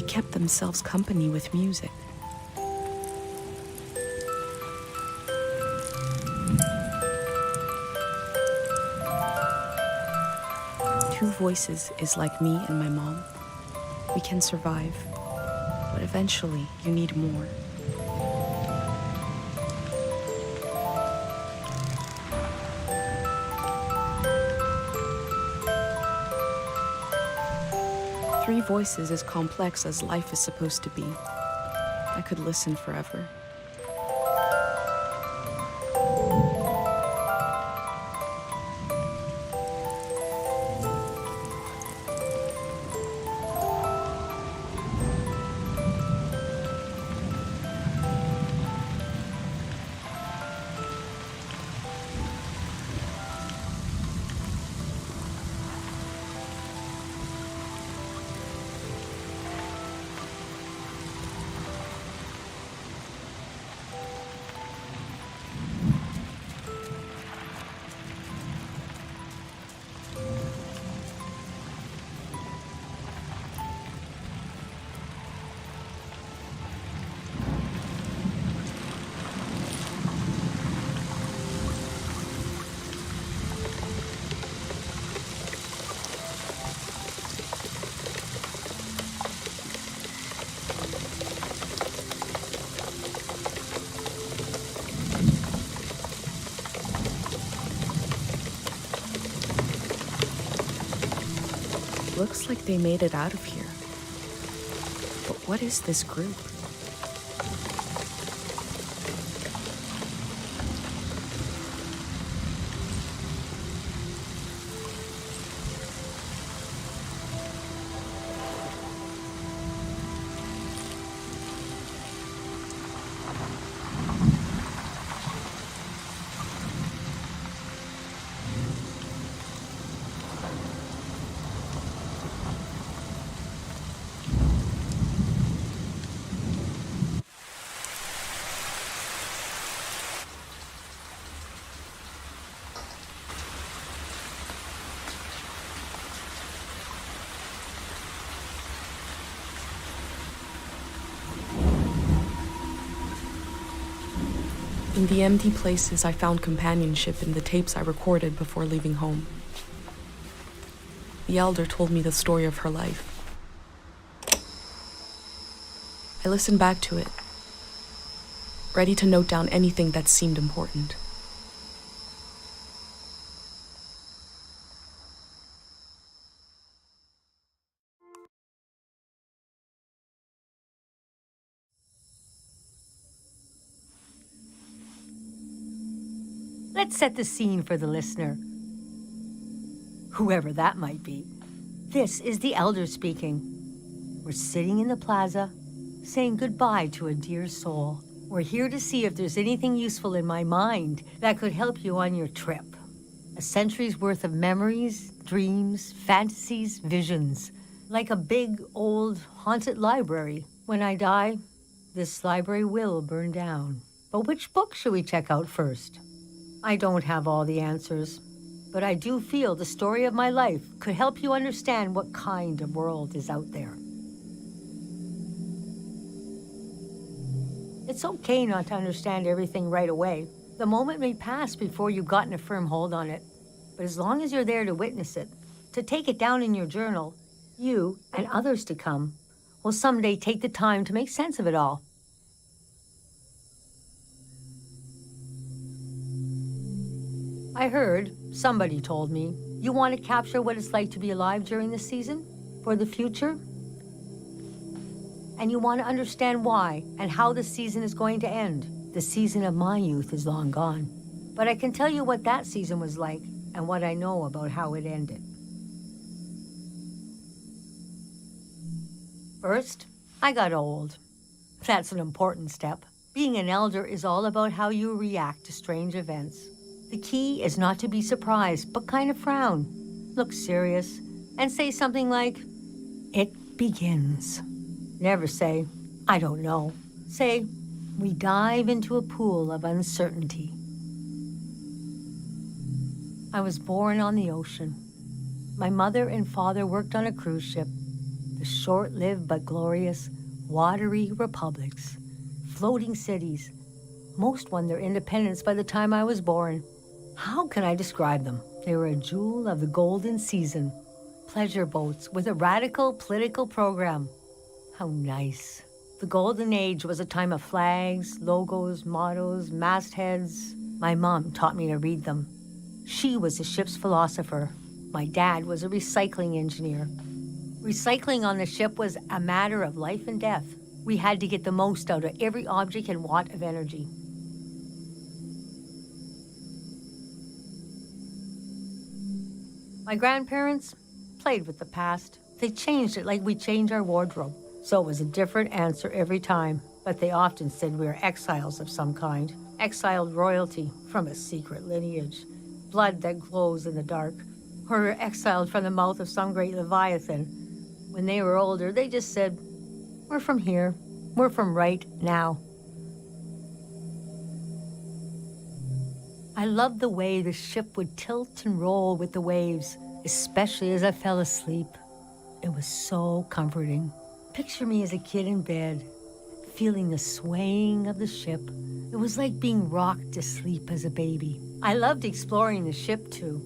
kept themselves company with music. Two voices is like me and my mom. We can survive, but eventually you need more. Three voices as complex as life is supposed to be. I could listen forever. Looks like they made it out of here. But what is this group? In the empty places, I found companionship in the tapes I recorded before leaving home. The elder told me the story of her life. I listened back to it, ready to note down anything that seemed important. Let's set the scene for the listener, whoever that might be. This is the elder speaking. We're sitting in the plaza, saying goodbye to a dear soul. We're here to see if there's anything useful in my mind that could help you on your trip. A century's worth of memories, dreams, fantasies, visions. Like a big, old, haunted library. When I die, this library will burn down. But which book should we check out first? I don't have all the answers, but I do feel the story of my life could help you understand what kind of world is out there. It's okay not to understand everything right away. The moment may pass before you've gotten a firm hold on it. But as long as you're there to witness it, to take it down in your journal, you and others to come will someday take the time to make sense of it all. I heard, somebody told me, you want to capture what it's like to be alive during this season, for the future? And you want to understand why and how the season is going to end. The season of my youth is long gone. But I can tell you what that season was like and what I know about how it ended. First, I got old. That's an important step. Being an elder is all about how you react to strange events. The key is not to be surprised, but kind of frown, look serious, and say something like, "It begins." Never say, "I don't know." Say, "We dive into a pool of uncertainty." I was born on the ocean. My mother and father worked on a cruise ship. the short-lived but glorious watery republics, floating cities. Most won their independence by the time I was born. How can I describe them? They were a jewel of the golden season. Pleasure boats with a radical political program. How nice. The golden age was a time of flags, logos, mottos, mastheads. My mom taught me to read them. She was a ship's philosopher. My dad was a recycling engineer. Recycling on the ship was a matter of life and death. We had to get the most out of every object and watt of energy. My grandparents played with the past. They changed it like we change our wardrobe. So it was a different answer every time. But they often said we were exiles of some kind. Exiled royalty from a secret lineage. Blood that glows in the dark. Or we're exiled from the mouth of some great leviathan. When they were older, they just said, we're from here. We're from right now. I loved the way the ship would tilt and roll with the waves, especially as I fell asleep. It was so comforting. Picture me as a kid in bed, feeling the swaying of the ship. It was like being rocked to sleep as a baby. I loved exploring the ship too,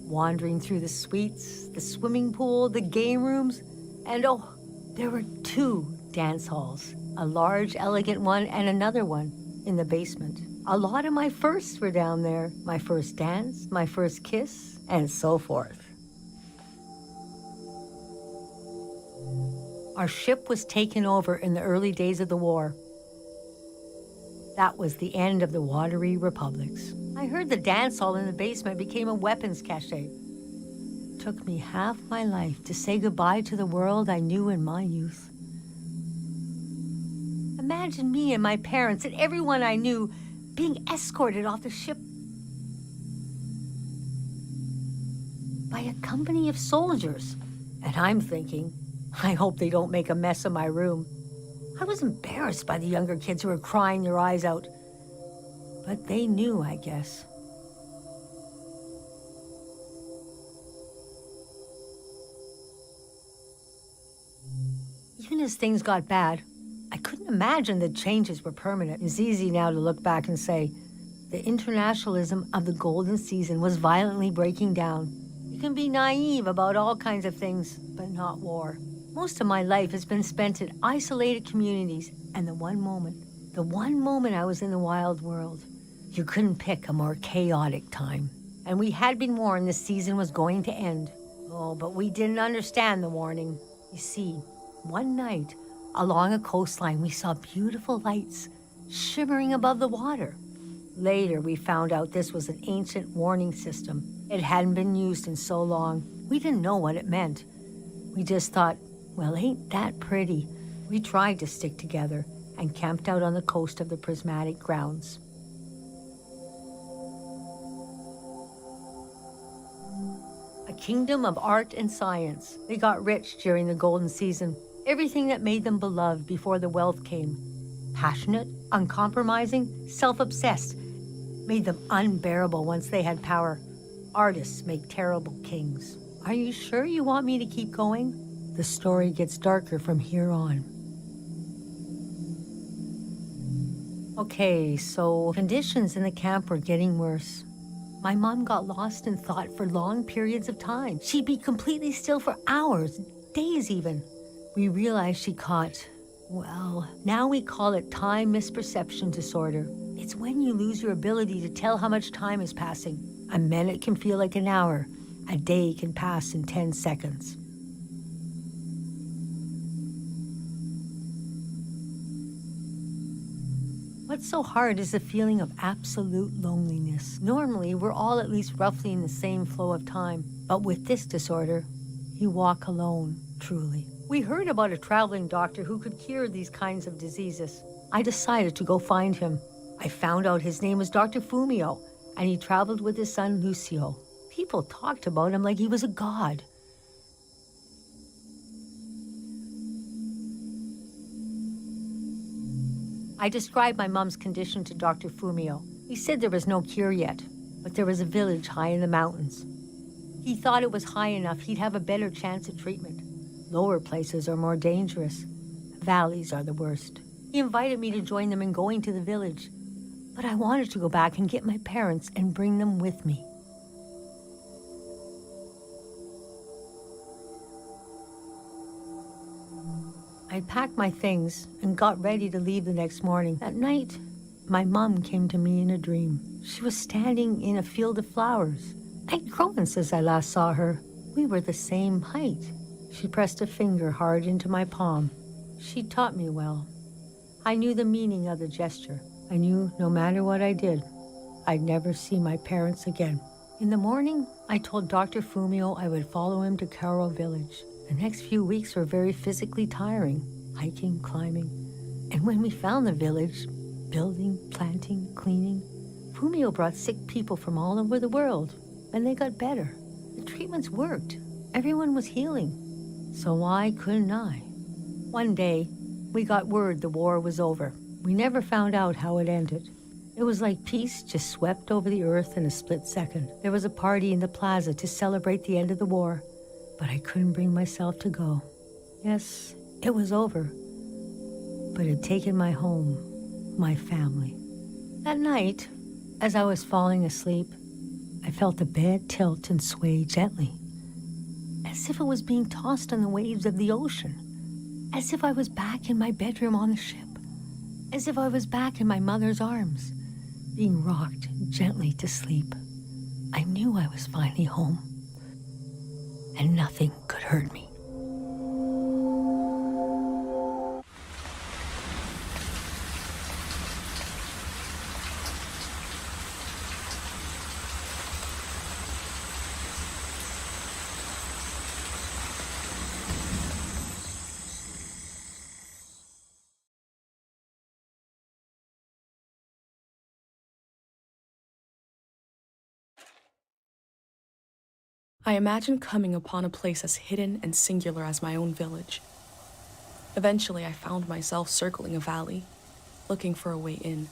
wandering through the suites, the swimming pool, the game rooms, and oh, there were 2 dance halls, a large, elegant one and another one in the basement. A lot of my firsts were down there. My first dance, my first kiss, and so forth. Our ship was taken over in the early days of the war. That was the end of the watery republics. I heard the dance hall in the basement became a weapons cache. It took me half my life to say goodbye to the world I knew in my youth. Imagine me and my parents and everyone I knew being escorted off the ship by a company of soldiers. And I'm thinking, I hope they don't make a mess of my room. I was embarrassed by the younger kids who were crying their eyes out. But they knew, I guess. Even as things got bad, I couldn't imagine that changes were permanent. It's easy now to look back and say, the internationalism of the golden season was violently breaking down. You can be naive about all kinds of things, but not war. Most of my life has been spent in isolated communities, and the one moment I was in the wild world, you couldn't pick a more chaotic time. And we had been warned the season was going to end. Oh, but we didn't understand the warning. You see, one night, along a coastline, we saw beautiful lights shimmering above the water. Later, we found out this was an ancient warning system. It hadn't been used in so long. We didn't know what it meant. We just thought, well, ain't that pretty? We tried to stick together and camped out on the coast of the prismatic grounds. A kingdom of art and science. They got rich during the golden season. Everything that made them beloved before the wealth came. Passionate, uncompromising, self-obsessed. Made them unbearable once they had power. Artists make terrible kings. Are you sure you want me to keep going? The story gets darker from here on. Okay, so conditions in the camp were getting worse. My mom got lost in thought for long periods of time. She'd be completely still for hours, days even. We realized she caught, well, now we call it time misperception disorder. It's when you lose your ability to tell how much time is passing. A minute can feel like an hour. A day can pass in 10 seconds. What's so hard is the feeling of absolute loneliness. Normally, we're all at least roughly in the same flow of time. But with this disorder, you walk alone, truly. We heard about a traveling doctor who could cure these kinds of diseases. I decided to go find him. I found out his name was Dr. Fumio, and he traveled with his son Lucio. People talked about him like he was a god. I described my mom's condition to Dr. Fumio. He said there was no cure yet, but there was a village high in the mountains. He thought it was high enough he'd have a better chance at treatment. Lower places are more dangerous. Valleys are the worst. He invited me to join them in going to the village, but I wanted to go back and get my parents and bring them with me. I packed my things and got ready to leave the next morning. At night, my mom came to me in a dream. She was standing in a field of flowers. I'd grown since I last saw her. We were the same height. She pressed a finger hard into my palm. She taught me well. I knew the meaning of the gesture. I knew no matter what I did, I'd never see my parents again. In the morning, I told Dr. Fumio I would follow him to Karo village. The next few weeks were very physically tiring, hiking, climbing. And when we found the village, building, planting, cleaning, Fumio brought sick people from all over the world, and they got better. The treatments worked. Everyone was healing. So why couldn't I? One day, we got word the war was over. We never found out how it ended. It was like peace just swept over the earth in a split second. There was a party in the plaza to celebrate the end of the war, but I couldn't bring myself to go. Yes, it was over, but it had taken my home, my family. That night, as I was falling asleep, I felt the bed tilt and sway gently, as if it was being tossed on the waves of the ocean, as if I was back in my bedroom on the ship, as if I was back in my mother's arms, being rocked gently to sleep. I knew I was finally home, and nothing could hurt me. I imagined coming upon a place as hidden and singular as my own village. Eventually, I found myself circling a valley, looking for a way in.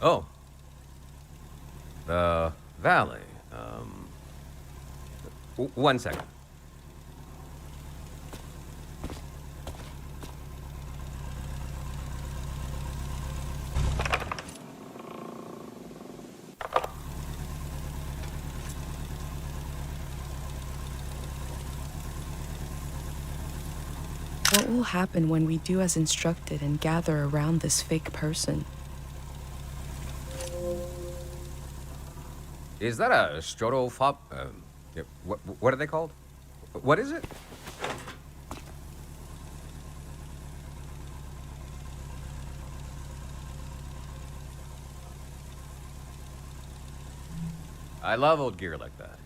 Oh. The valley. One second. What will happen when we do as instructed and gather around this fake person? Is that a strotopop? What are they called? What is it? I love old gear like that.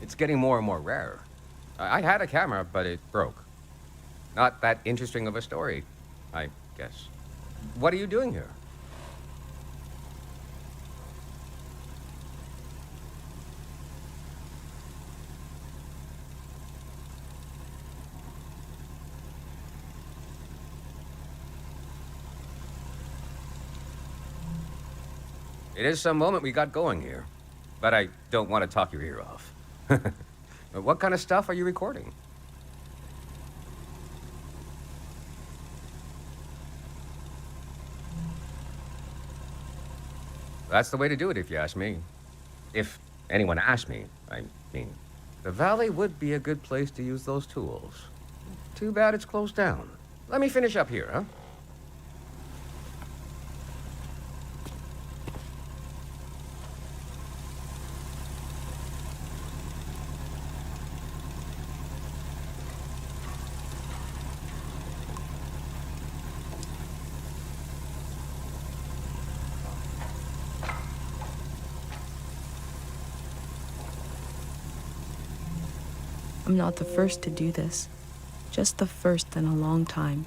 It's getting more and more rare. I had a camera, but it broke. Not that interesting of a story, I guess. What are you doing here? It is some moment we got going here, but I don't want to talk your ear off. What kind of stuff are you recording? That's the way to do it, if you ask me. If anyone asked me, I mean. The valley would be a good place to use those tools. Too bad it's closed down. Let me finish up here, huh? I'm not the first to do this, just the first in a long time.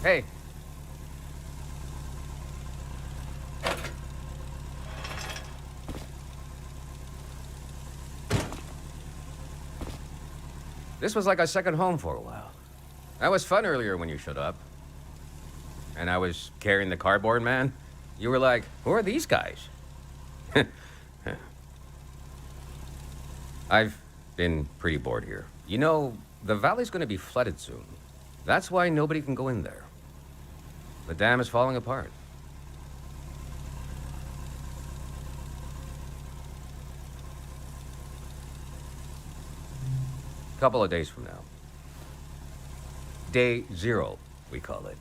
Hey. This was like a second home for a while. That was fun earlier when you showed up. And I was carrying the cardboard man. You were like, who are these guys? I've been pretty bored here. You know, the valley's gonna be flooded soon. That's why nobody can go in there. The dam is falling apart. Couple of days from now. Day 0, we call it.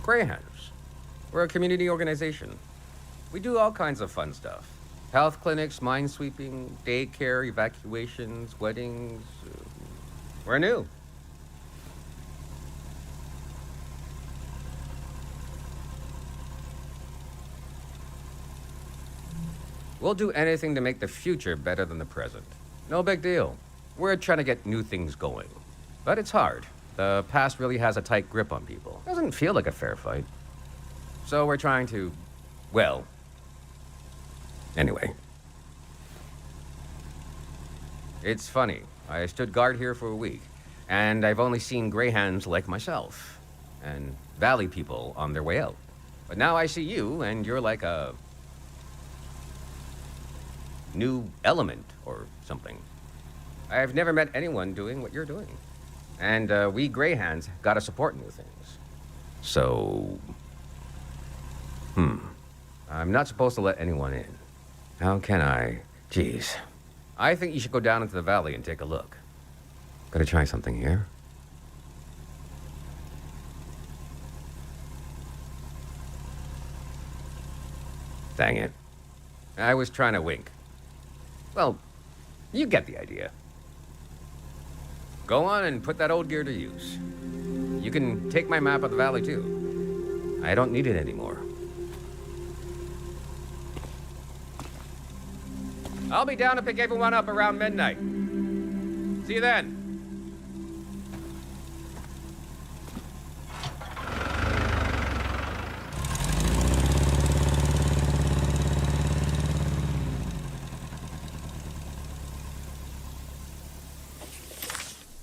Greyhounds. We're a community organization. We do all kinds of fun stuff. Health clinics, minesweeping, daycare, evacuations, weddings. We're new. We'll do anything to make the future better than the present. No big deal. We're trying to get new things going. But it's hard. The past really has a tight grip on people. Doesn't feel like a fair fight. So we're trying to, well, anyway. It's funny. I stood guard here for a week, and I've only seen greyhounds like myself, and valley people on their way out. But now I see you, and you're like a new element or something. I've never met anyone doing what you're doing. And we greyhounds gotta support new things. So, I'm not supposed to let anyone in. How can I? Jeez. I think you should go down into the valley and take a look. Gotta try something here. Dang it. I was trying to wink. Well, you get the idea. Go on and put that old gear to use. You can take my map of the valley, too. I don't need it anymore. I'll be down to pick everyone up around midnight. See you then.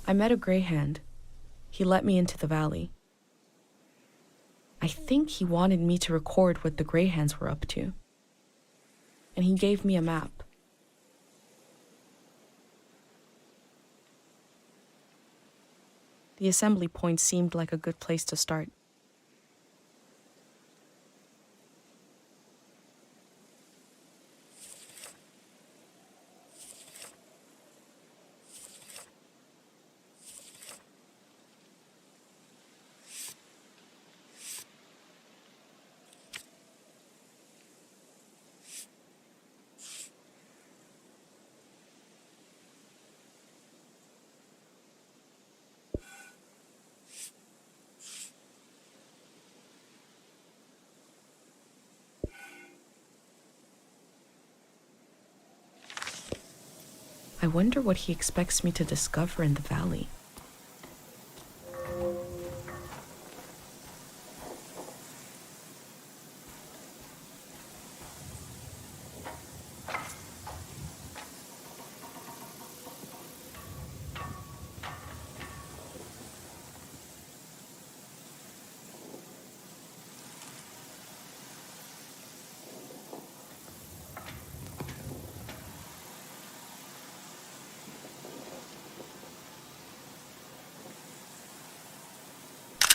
I met a greyhound. He let me into the valley. I think he wanted me to record what the greyhounds were up to. And he gave me a map. The assembly point seemed like a good place to start. I wonder what he expects me to discover in the valley.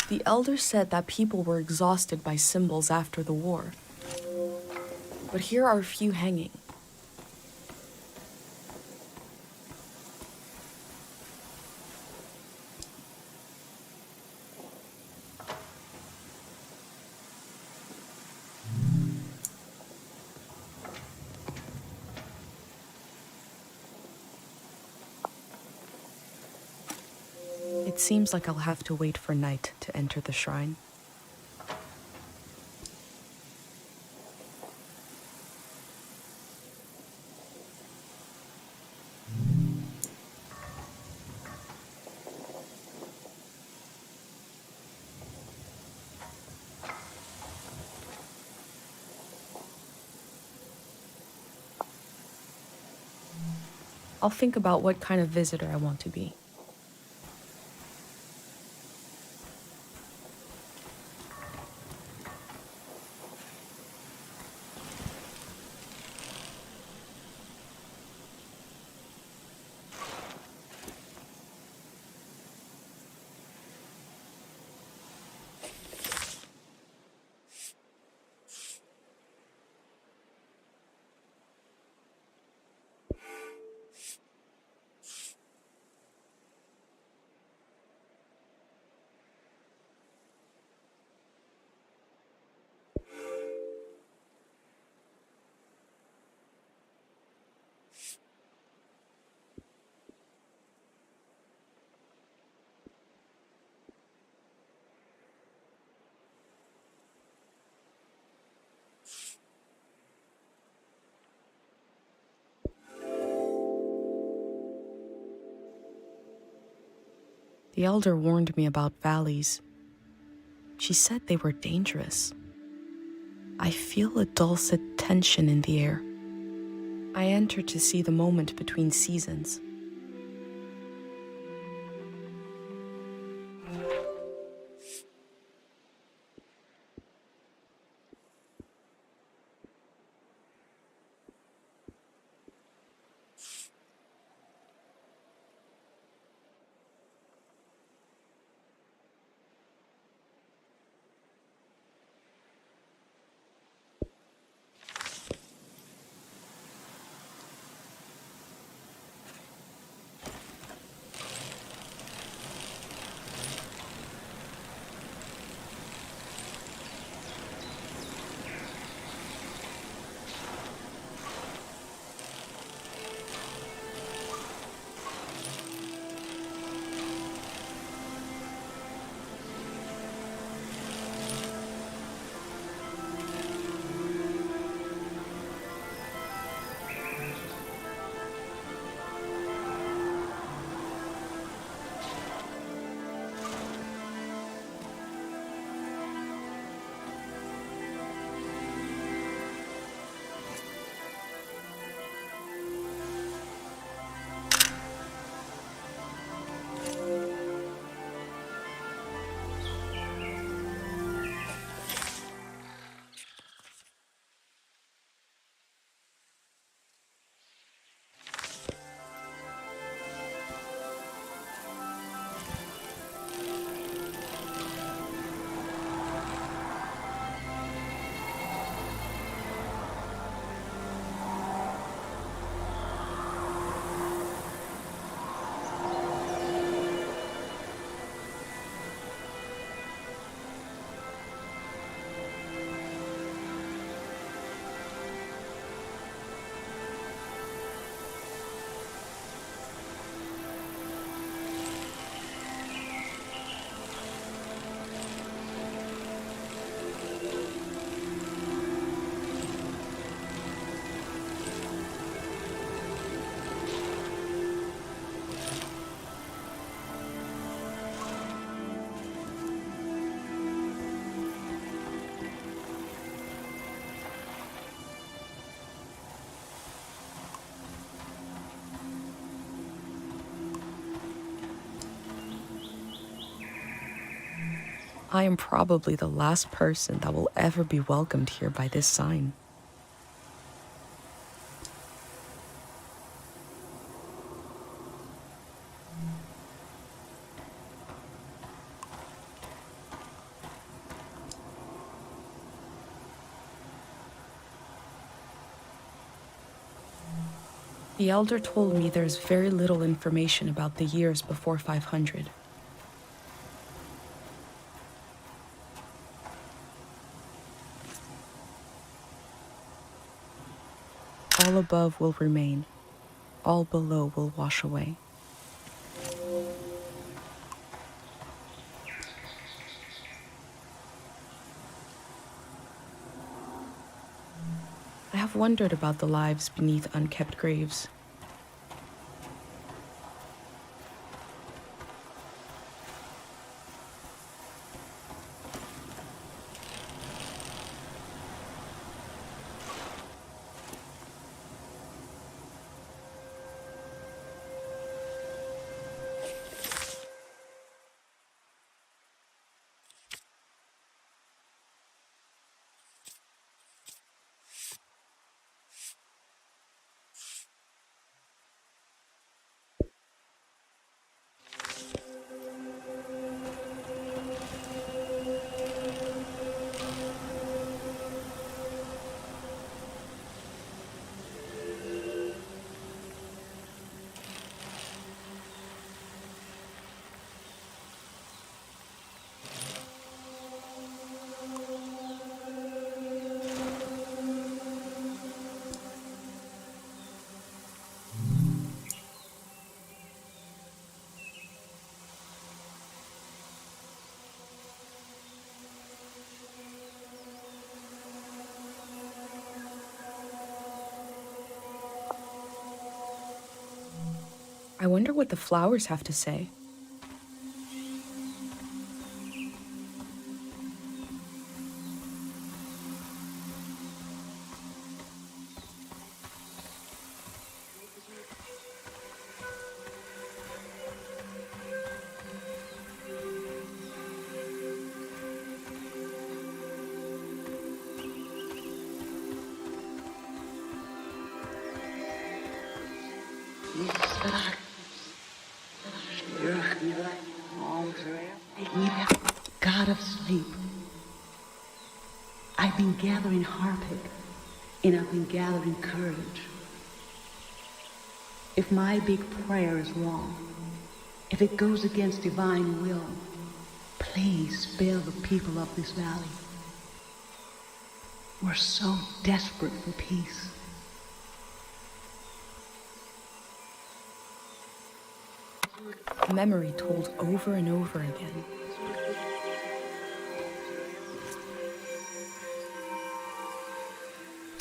The elder said that people were exhausted by symbols after the war. But here are a few hanging. It seems like I'll have to wait for night to enter the shrine. I'll think about what kind of visitor I want to be. The elder warned me about valleys. She said they were dangerous. I feel a dulcet tension in the air. I enter to see the moment between seasons. I am probably the last person that will ever be welcomed here by this sign. The elder told me there's very little information about the years before 500. All above will remain, all below will wash away. I have wondered about the lives beneath unkept graves. I wonder what the flowers have to say. God of sleep, I've been gathering heartache and I've been gathering courage. If my big prayer is wrong, if it goes against divine will, please spare the people of this valley. We're so desperate for peace. Memory told over and over again.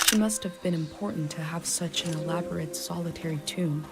She must have been important to have such an elaborate solitary tomb.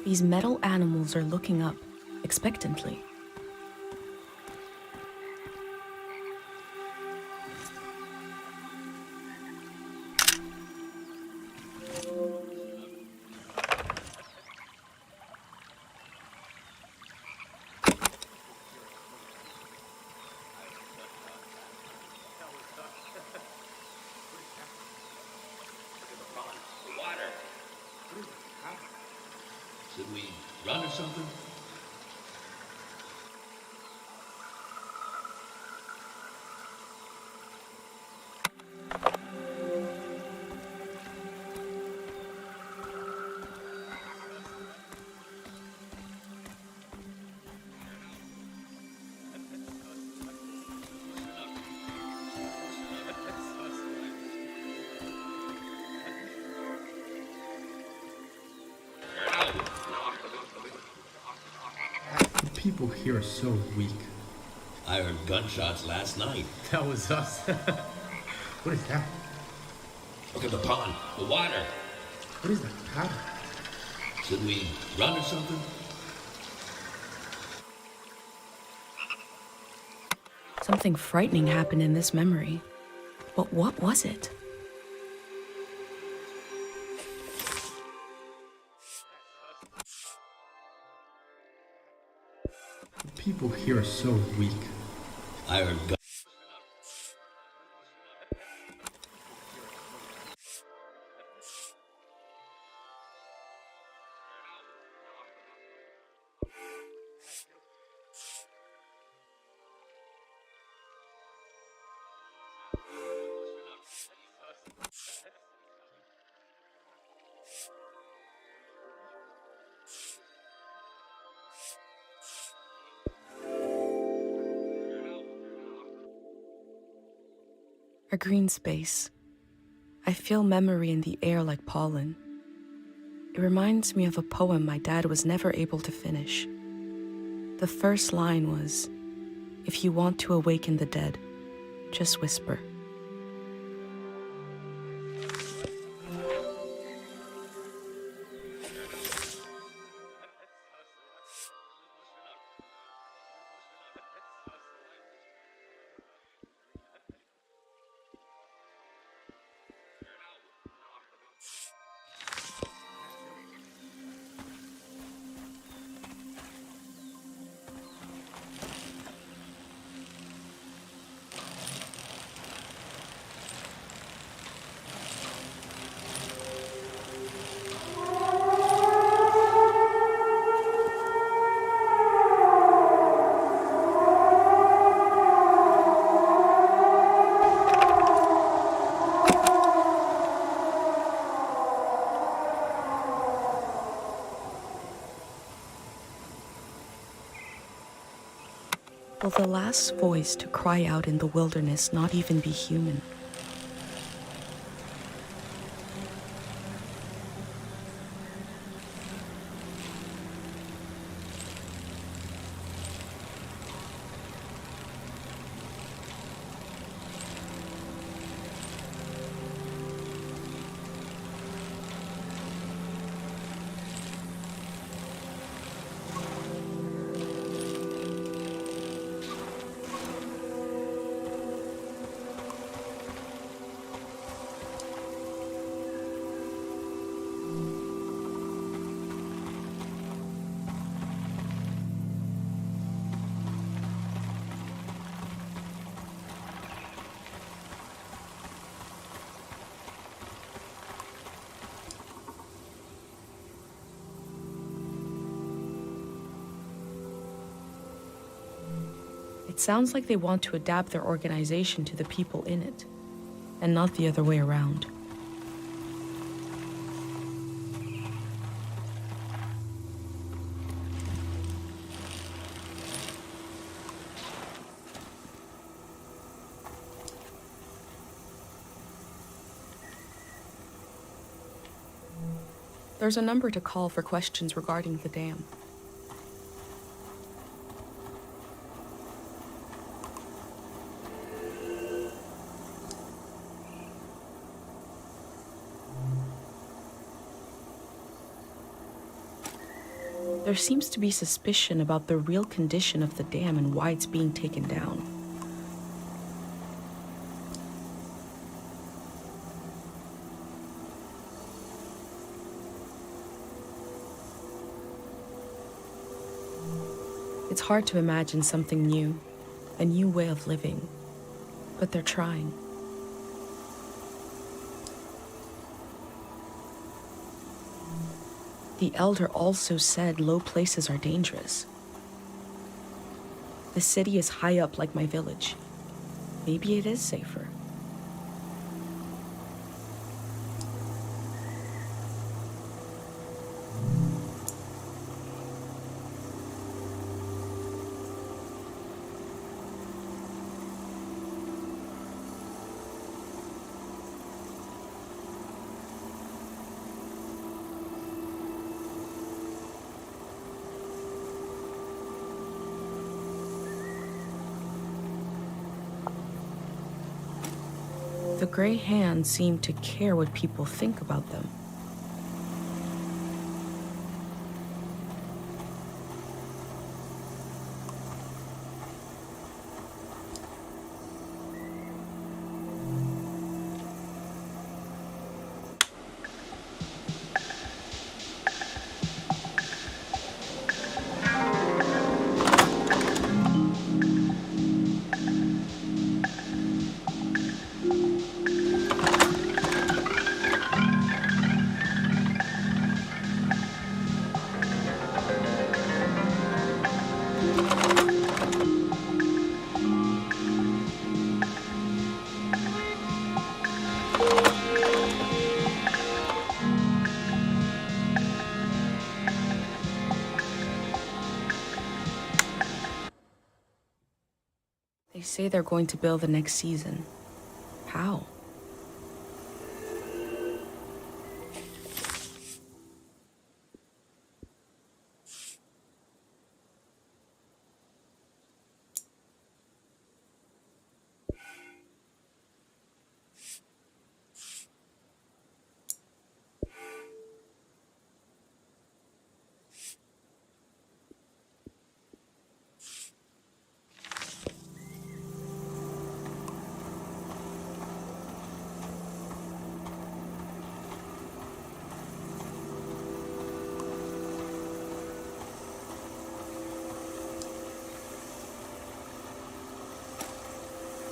These metal animals are looking up, expectantly. Should we run or something? The people here are so weak. I heard gunshots last night. That was us. What is that? Look at the pond, the water. What is that powder? Should we run or something? Something frightening happened in this memory. But what was it? The people here are so weak. I heard A green space. I feel memory in the air like pollen. It reminds me of a poem my dad was never able to finish. The first line was, "If you want to awaken the dead, just whisper." Will the last voice to cry out in the wilderness not even be human? It sounds like they want to adapt their organization to the people in it, and not the other way around. There's a number to call for questions regarding the dam. There seems to be suspicion about the real condition of the dam and why it's being taken down. It's hard to imagine something new, a new way of living, but they're trying. The elder also said low places are dangerous. The city is high up like my village. Maybe it is safer. The gray hands seem to care what people think about them. They say they're going to build the next season. How?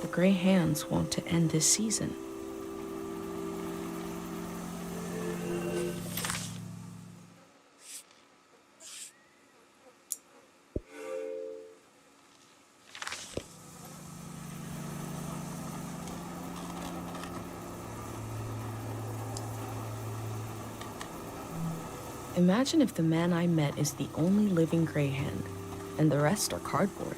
The gray hands want to end this season. Imagine if the man I met is the only living gray hand, and the rest are cardboard.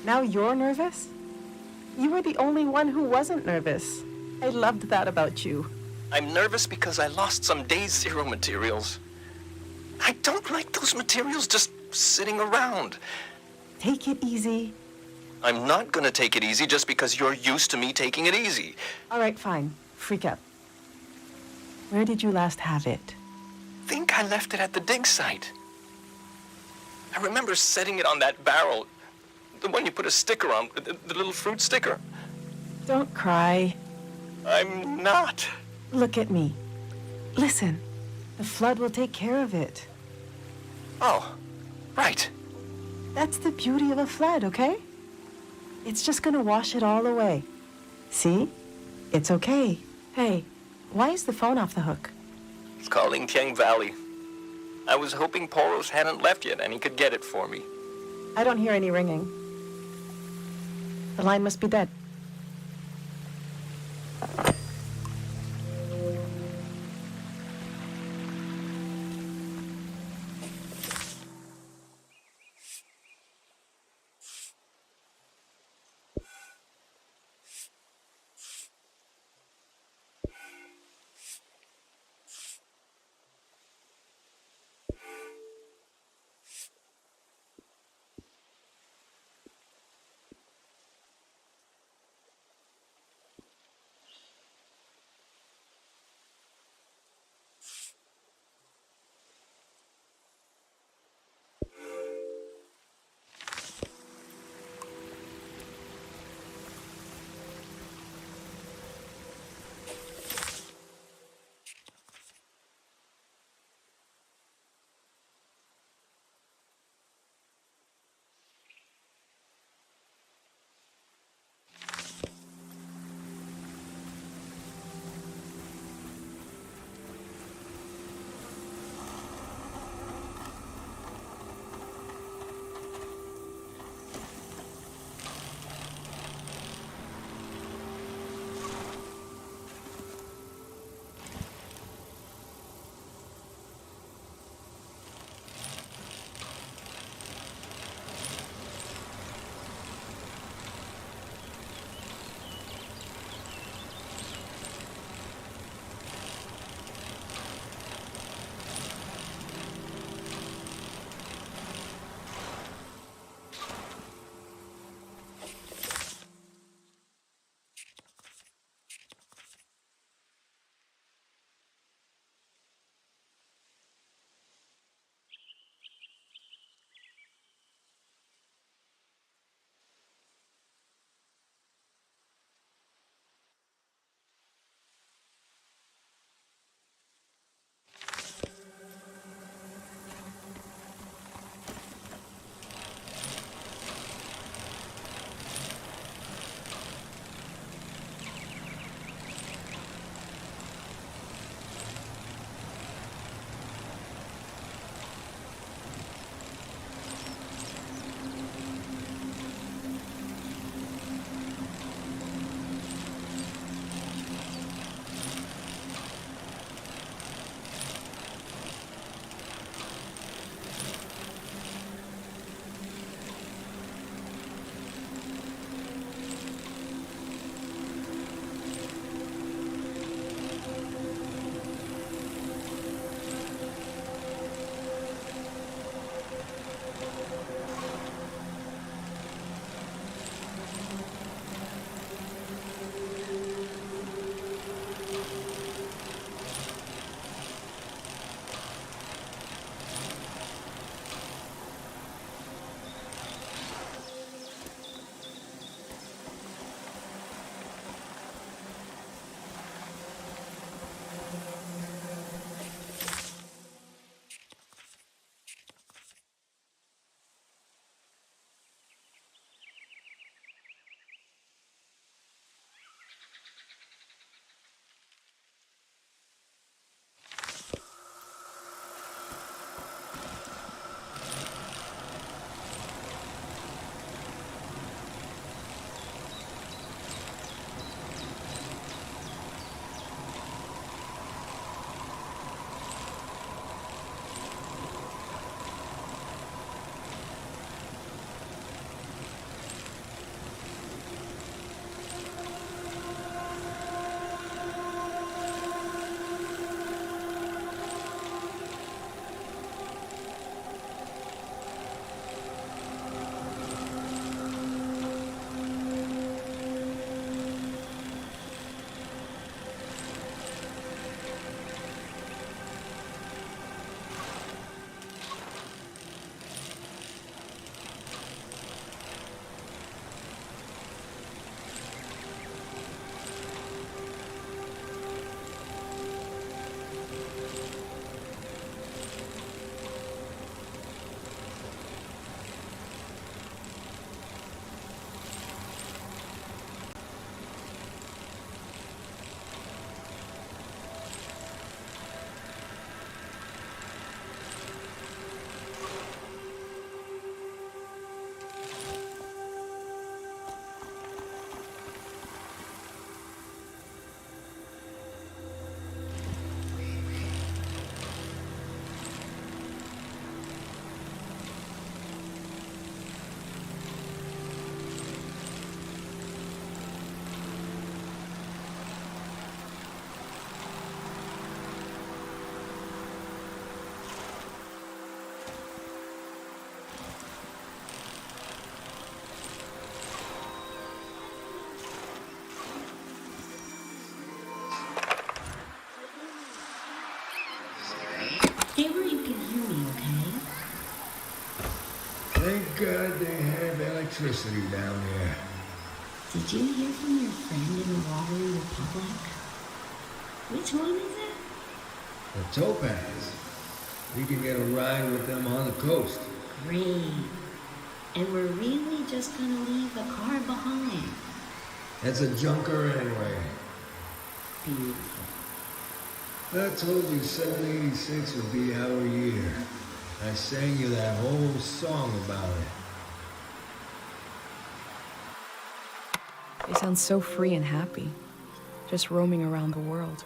Now you're nervous? You were the only one who wasn't nervous. I loved that about you. I'm nervous because I lost some Day Zero materials. I don't like those materials just sitting around. Take it easy. I'm not gonna take it easy just because you're used to me taking it easy. All right, fine. Freak out. Where did you last have it? Think I left it at the dig site. I remember setting it on that barrel. The one you put a sticker on, the little fruit sticker. Don't cry. I'm not. Look at me. Listen, the flood will take care of it. Oh, right. That's the beauty of a flood, okay? It's just gonna wash it all away. See? It's okay. Hey, why is the phone off the hook? It's calling Tiang Valley. I was hoping Poros hadn't left yet and he could get it for me. I don't hear any ringing. The line must be dead. electricity down here. Did you hear from your friend in the Watery Republic? Which one is it? The Topaz. We can get a ride with them on the coast. Great. And we're really just gonna leave the car behind. It's a junker anyway. Beautiful. I told you 786 would be our year. I sang you that whole song about it. They sound so free and happy, just roaming around the world.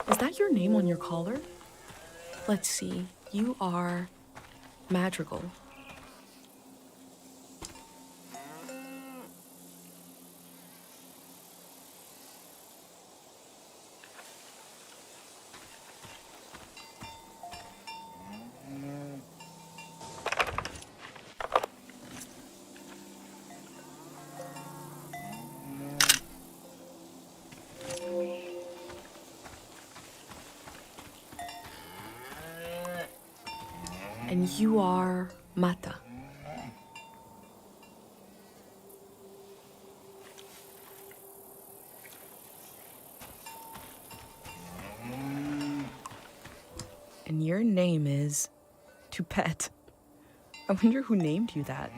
Is that your name on your collar? Let's see. You are Madrigal. And you are Mata. And your name is Tupet. I wonder who named you that.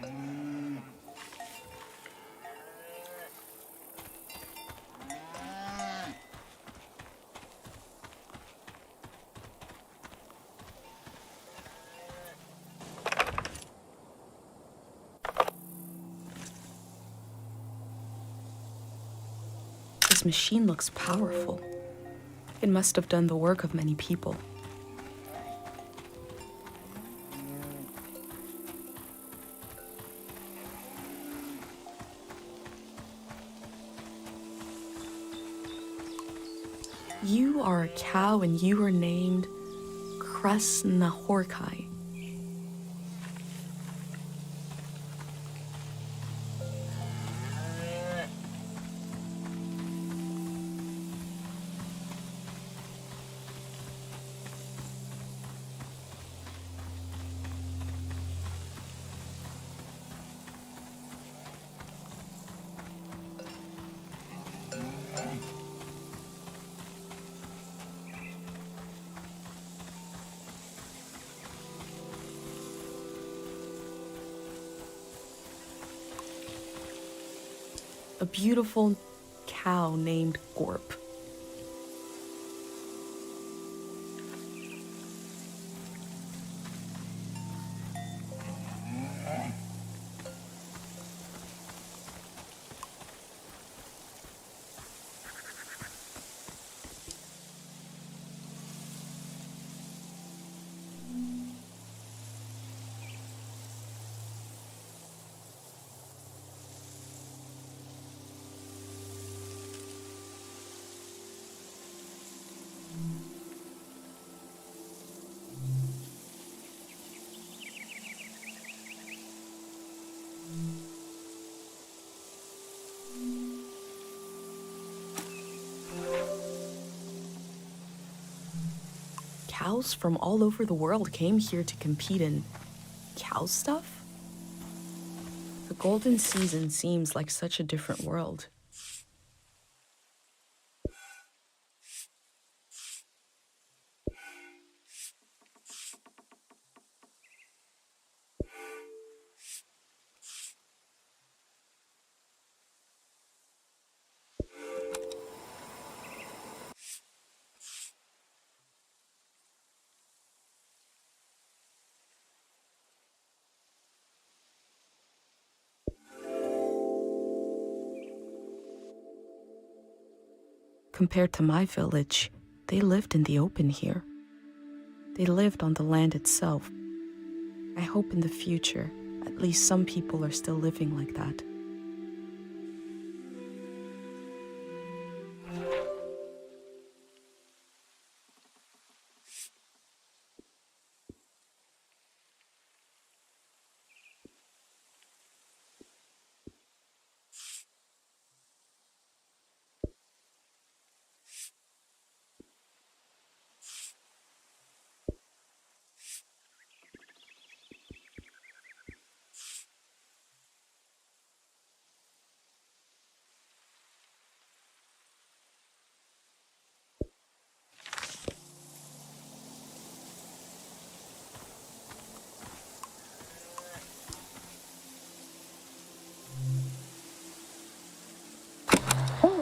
This machine looks powerful. It must have done the work of many people. You are a cow and you are named Krasnahorkai. A beautiful cow named Gorp. Cows from all over the world came here to compete in cow stuff? The golden season seems like such a different world. Compared to my village, they lived in the open here. They lived on the land itself. I hope in the future, at least some people are still living like that.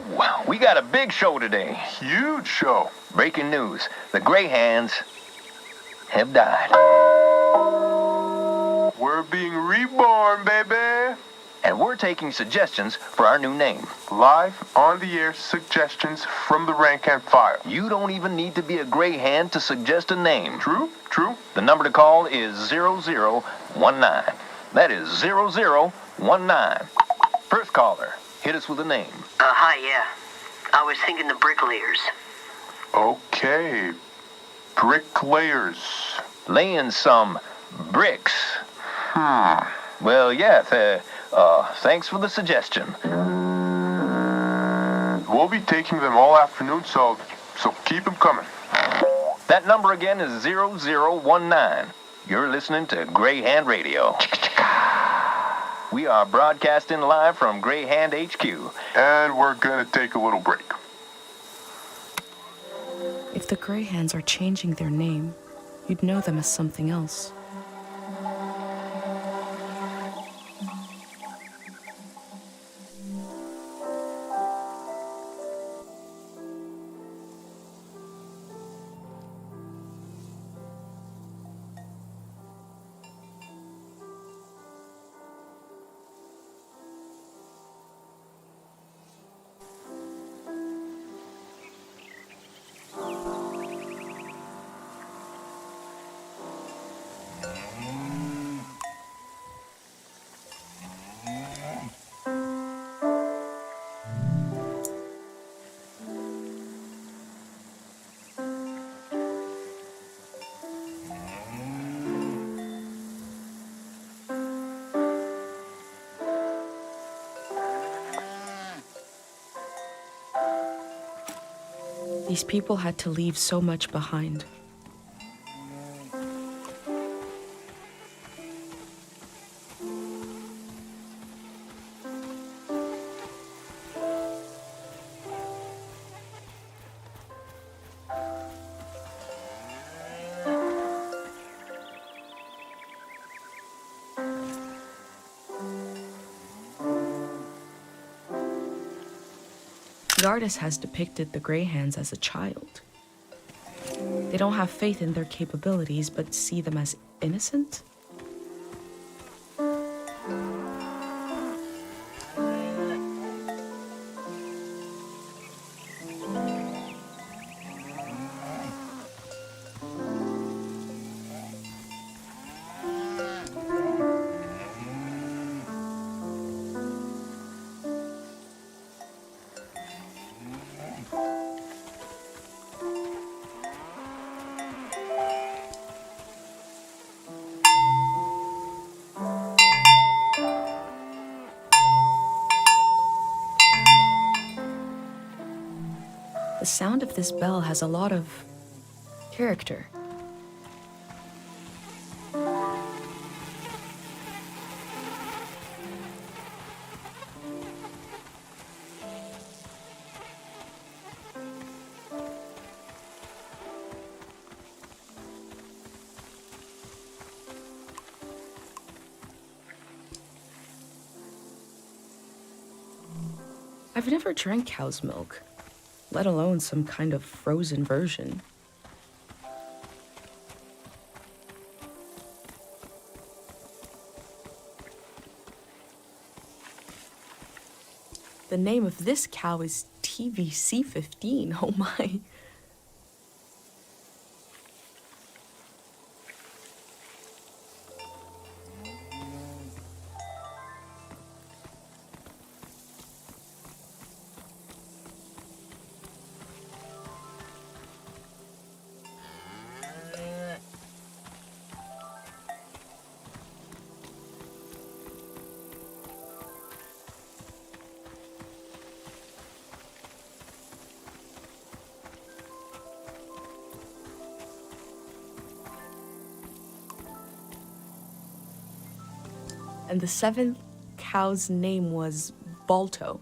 Wow, we got a big show today. Huge show. Breaking news. The Greyhands have died. We're being reborn, baby. And we're taking suggestions for our new name. Live on the air suggestions from the rank and file. You don't even need to be a Greyhand to suggest a name. True, true. The number to call is 0019. That is 0019. First caller, hit us with a name. Hi, yeah. I was thinking the bricklayers. Okay. Bricklayers. Laying some bricks. Well, yeah, thanks for the suggestion. We'll be taking them all afternoon, so keep them coming. That number again is 0019. You're listening to Greyhand Radio. We are broadcasting live from Greyhand HQ. And we're gonna take a little break. If the Greyhands are changing their name, you'd know them as something else. These people had to leave so much behind. The artist has depicted the Greyhands as a child. They don't have faith in their capabilities, but see them as innocent? The sound of this bell has a lot of character. I've never drank cow's milk, let alone some kind of frozen version. The name of this cow is TVC15. Oh my. And the seventh cow's name was Balto.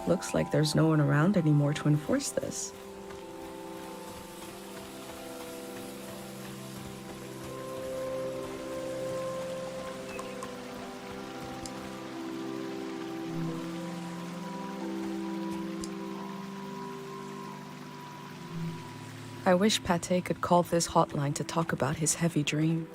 Looks like there's no one around anymore to enforce this. I wish Pate could call this hotline to talk about his heavy dream.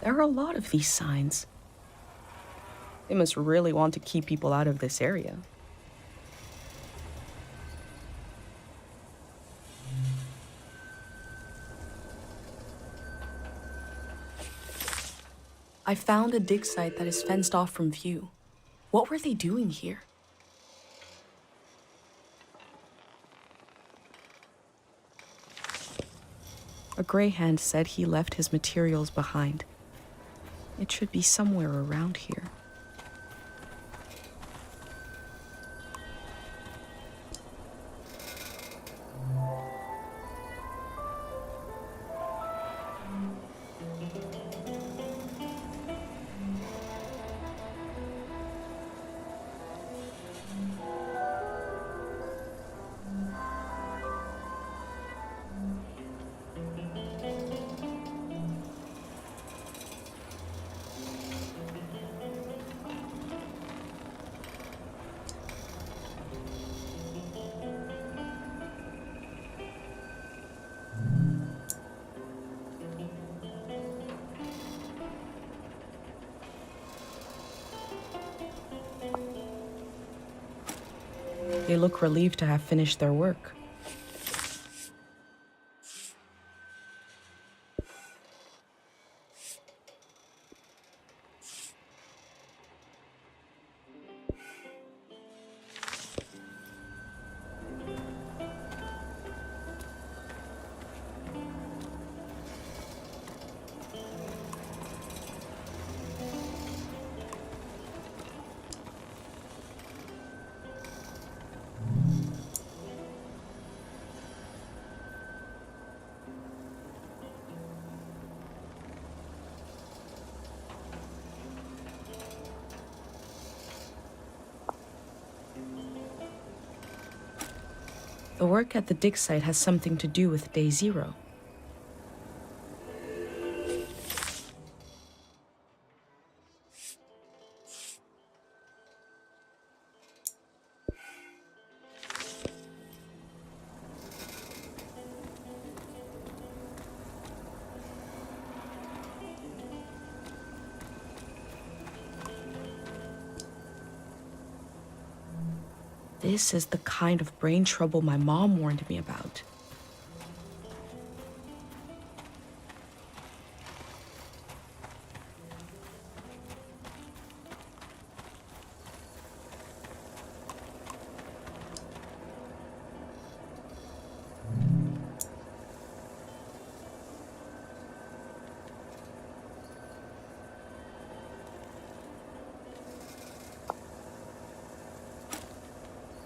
There are a lot of these signs. They must really want to keep people out of this area. I found a dig site that is fenced off from view. What were they doing here? A greyhound said he left his materials behind. It should be somewhere around here. They look relieved to have finished their work. The work at the dig site has something to do with Day Zero. This is the kind of brain trouble my mom warned me about.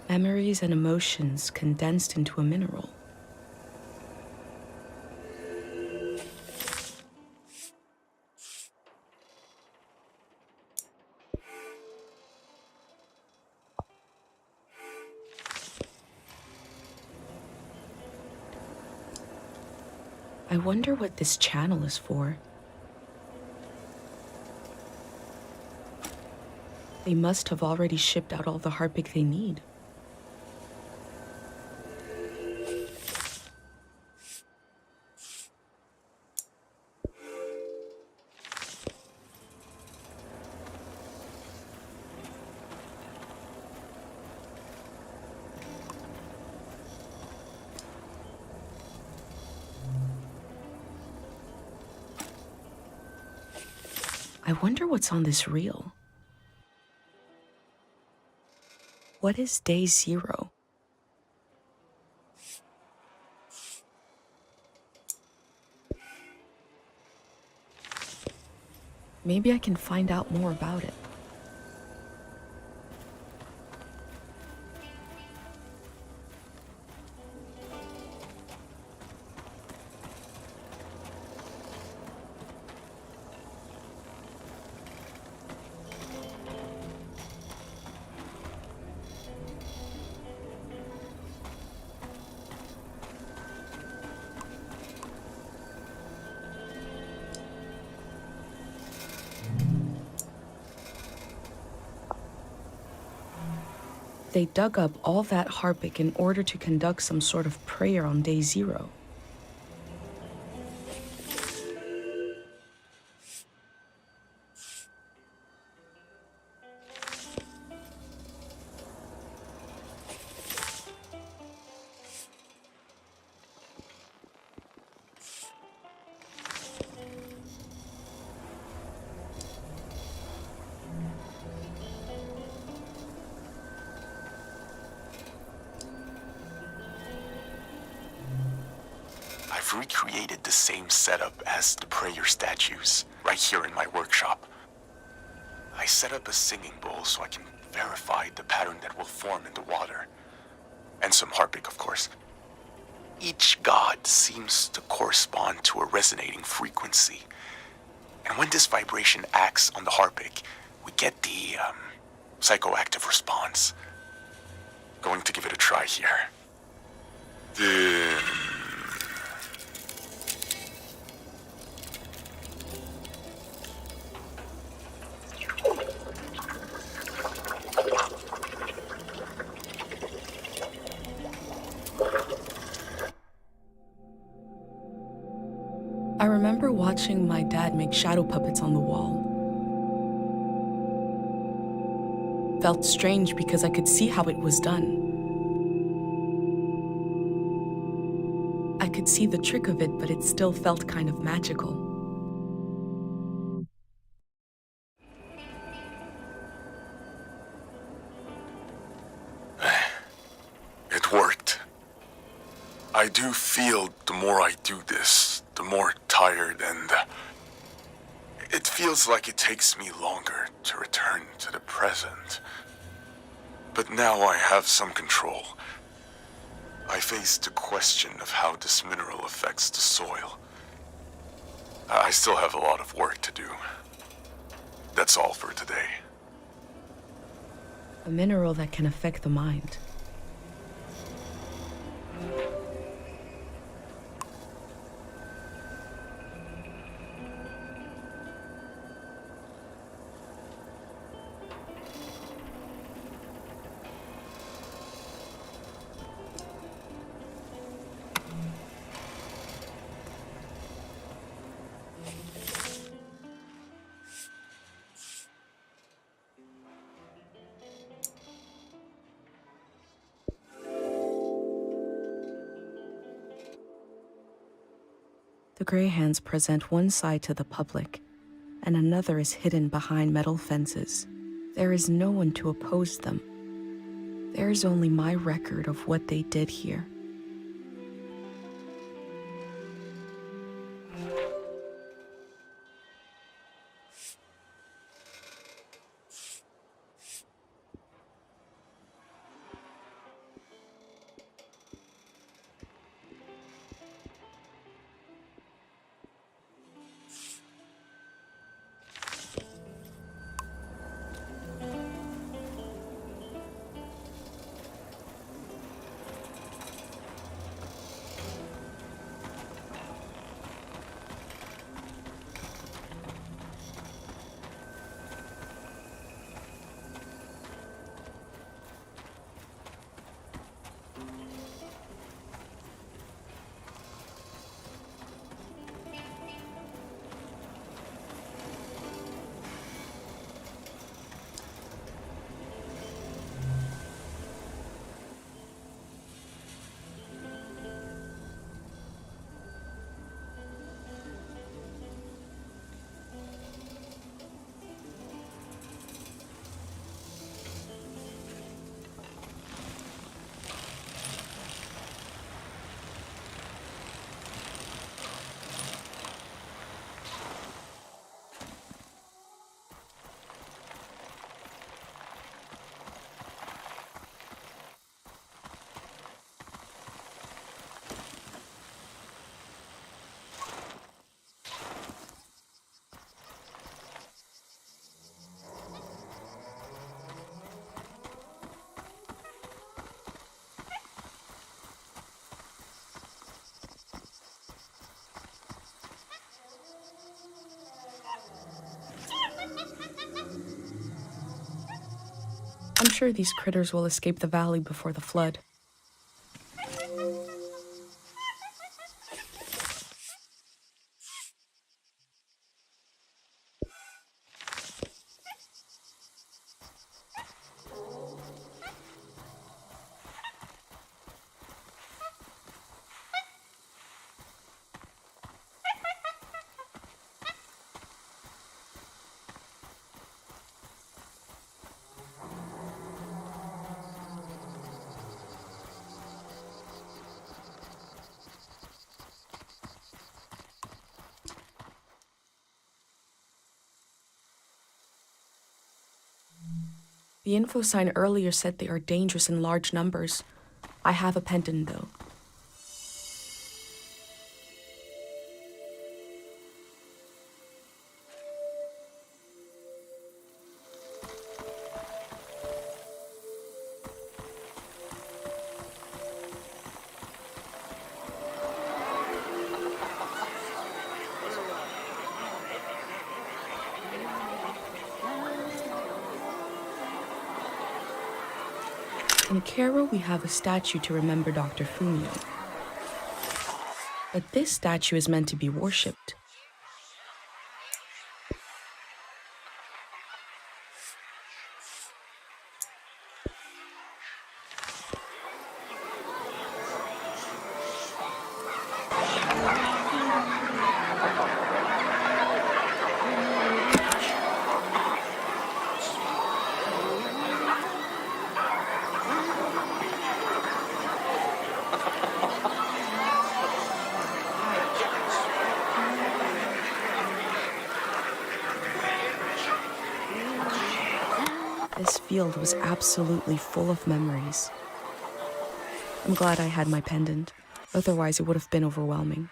Memories and emotions condensed into a mineral. I wonder what this channel is for. They must have already shipped out all the harpic they need. I wonder what's on this reel. What is Day Zero? Maybe I can find out more about it. They dug up all that harpic in order to conduct some sort of prayer on Day Zero. I've recreated the same setup as the prayer statues, right here in my workshop. I set up a singing bowl so I can verify the pattern that will form in the water. And some harpic, of course. Each god seems to correspond to a resonating frequency. And when this vibration acts on the harpic, we get the, psychoactive response. Going to give it a try here. I remember watching my dad make shadow puppets on the wall. Felt strange because I could see how it was done. could see the trick of it, but it still felt kind of magical. It worked. I do feel the more I do this, the more tired, and it feels like it takes me longer to return to the present. But now I have some control. I face the question of how this mineral affects the soil. I still have a lot of work to do. That's all for today. A mineral that can affect the mind. The Grey Hands present one side to the public, and another is hidden behind metal fences. There is no one to oppose them. There is only my record of what they did here. I'm sure these critters will escape the valley before the flood. The info sign earlier said they are dangerous in large numbers. I have a pendant, though. In Cairo, we have a statue to remember Dr. Fumio. But this statue is meant to be worshipped. This field was absolutely full of memories. I'm glad I had my pendant. Otherwise, it would have been overwhelming.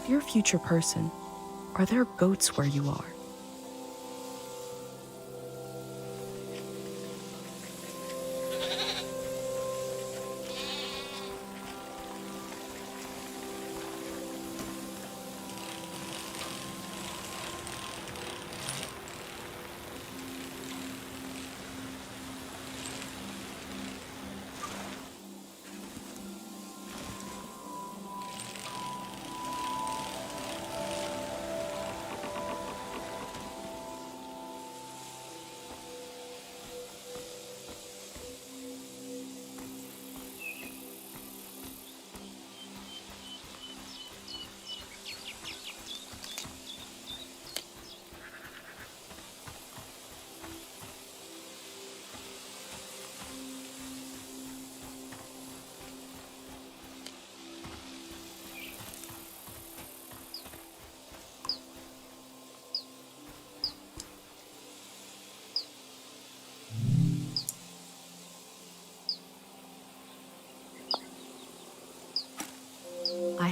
Dear future person, are there goats where you are?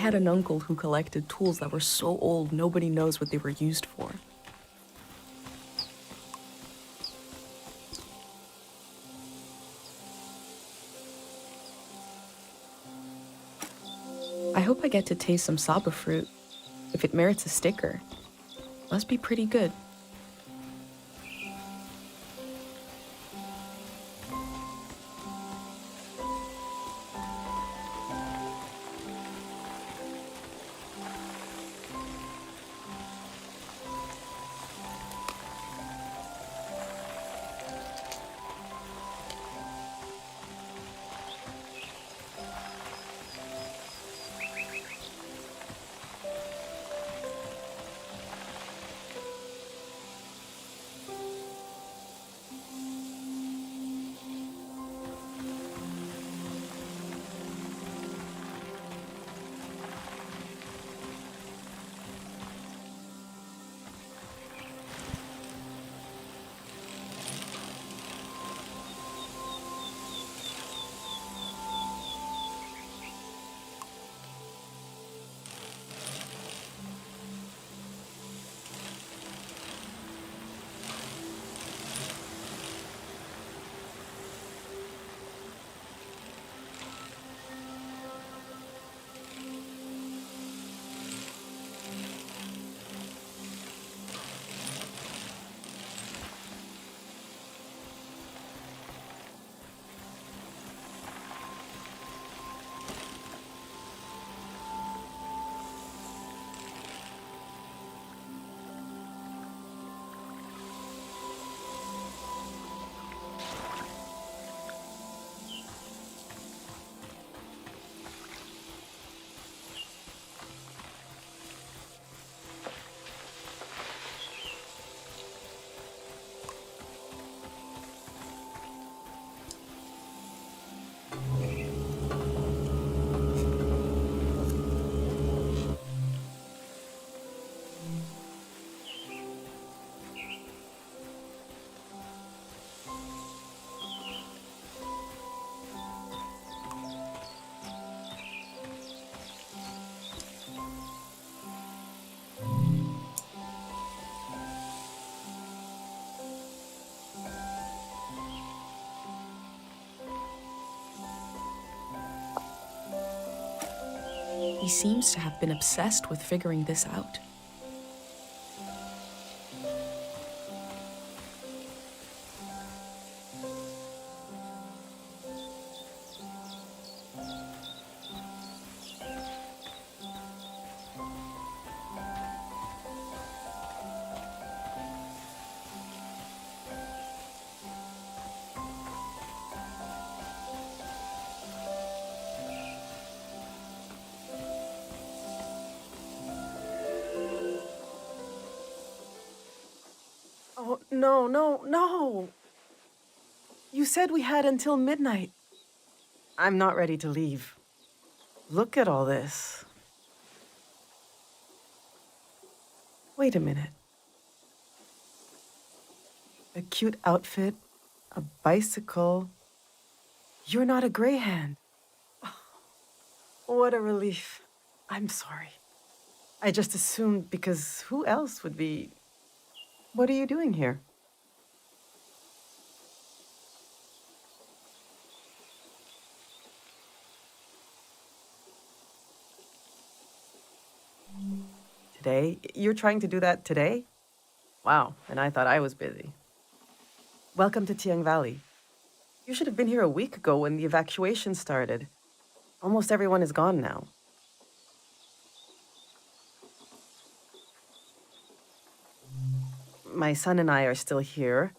had an uncle who collected tools that were so old nobody knows what they were used for. I hope I get to taste some saba fruit. If it merits a sticker, must be pretty good. He seems to have been obsessed with figuring this out. Oh, no, no, no! You said we had until midnight. I'm not ready to leave. Look at all this. Wait a minute. A cute outfit, a bicycle. You're not a greyhound. What a relief. I'm sorry. I just assumed because who else would be... What are you doing here? Today? You're trying to do that today? Wow, and I thought I was busy. Welcome to Tiang Valley. You should have been here a week ago when the evacuation started. Almost everyone is gone now. My son and I are still here.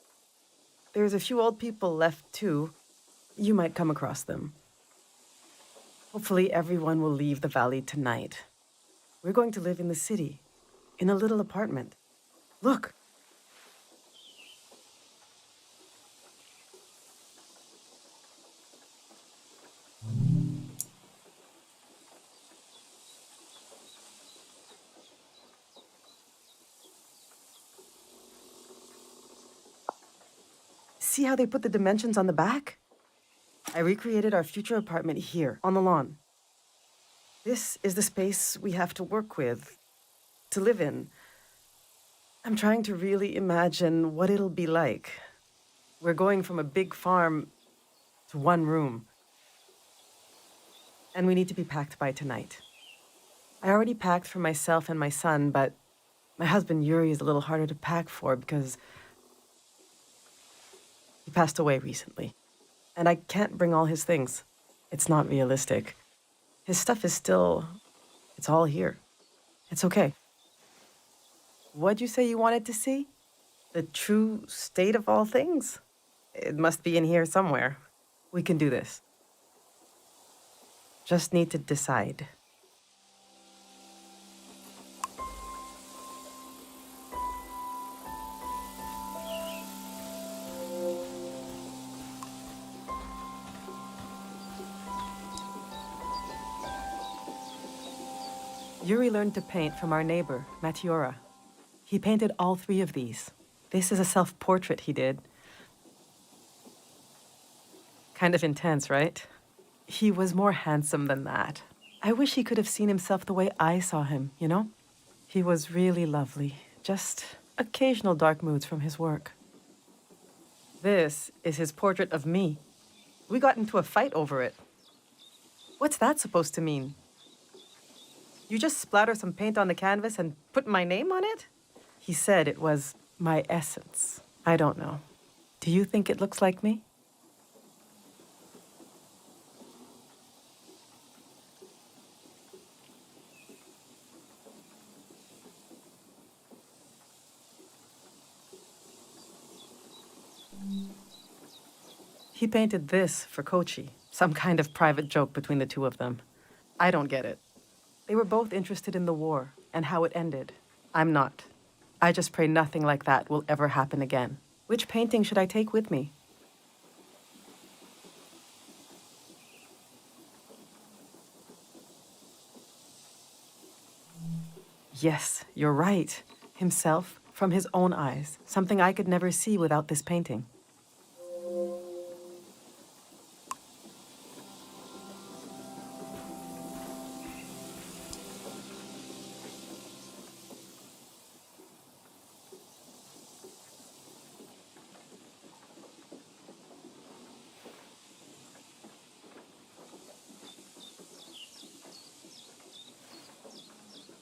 There's a few old people left too. You might come across them. Hopefully everyone will leave the valley tonight. We're going to live in the city, in a little apartment. Look! See how they put the dimensions on the back? I recreated our future apartment here, on the lawn. This is the space we have to work with, to live in. I'm trying to really imagine what it'll be like. We're going from a big farm to one room. And we need to be packed by tonight. I already packed for myself and my son, but my husband Yuri is a little harder to pack for because he passed away recently. And I can't bring all his things. It's not realistic. His stuff is still... it's all here. It's okay. What'd you say you wanted to see? The true state of all things? It must be in here somewhere. We can do this. Just need to decide. Yuri learned to paint from our neighbor, Matiora. He painted all 3 of these. This is a self-portrait he did. Kind of intense, right? He was more handsome than that. I wish he could have seen himself the way I saw him, you know? He was really lovely. Just occasional dark moods from his work. This is his portrait of me. We got into a fight over it. What's that supposed to mean? You just splatter some paint on the canvas and put my name on it? He said it was my essence. I don't know. Do you think it looks like me? He painted this for Kochi, some kind of private joke between the 2 of them. I don't get it. They were both interested in the war and how it ended. I'm not. I just pray nothing like that will ever happen again. Which painting should I take with me? Yes, you're right. Himself from his own eyes. Something I could never see without this painting.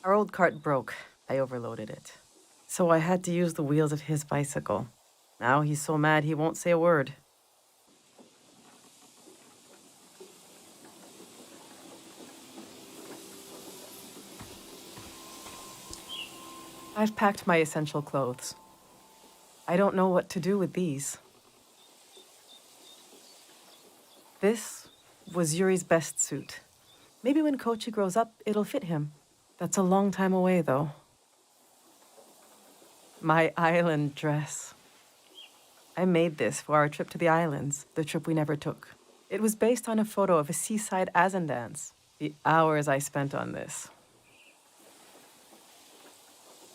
Our old cart broke. I overloaded it. So I had to use the wheels of his bicycle. Now he's so mad he won't say a word. I've packed my essential clothes. I don't know what to do with these. This was Yuri's best suit. Maybe when Kochi grows up, it'll fit him. That's a long time away, though. My island dress. I made this for our trip to the islands, the trip we never took. It was based on a photo of a seaside Azan dance. The hours I spent on this.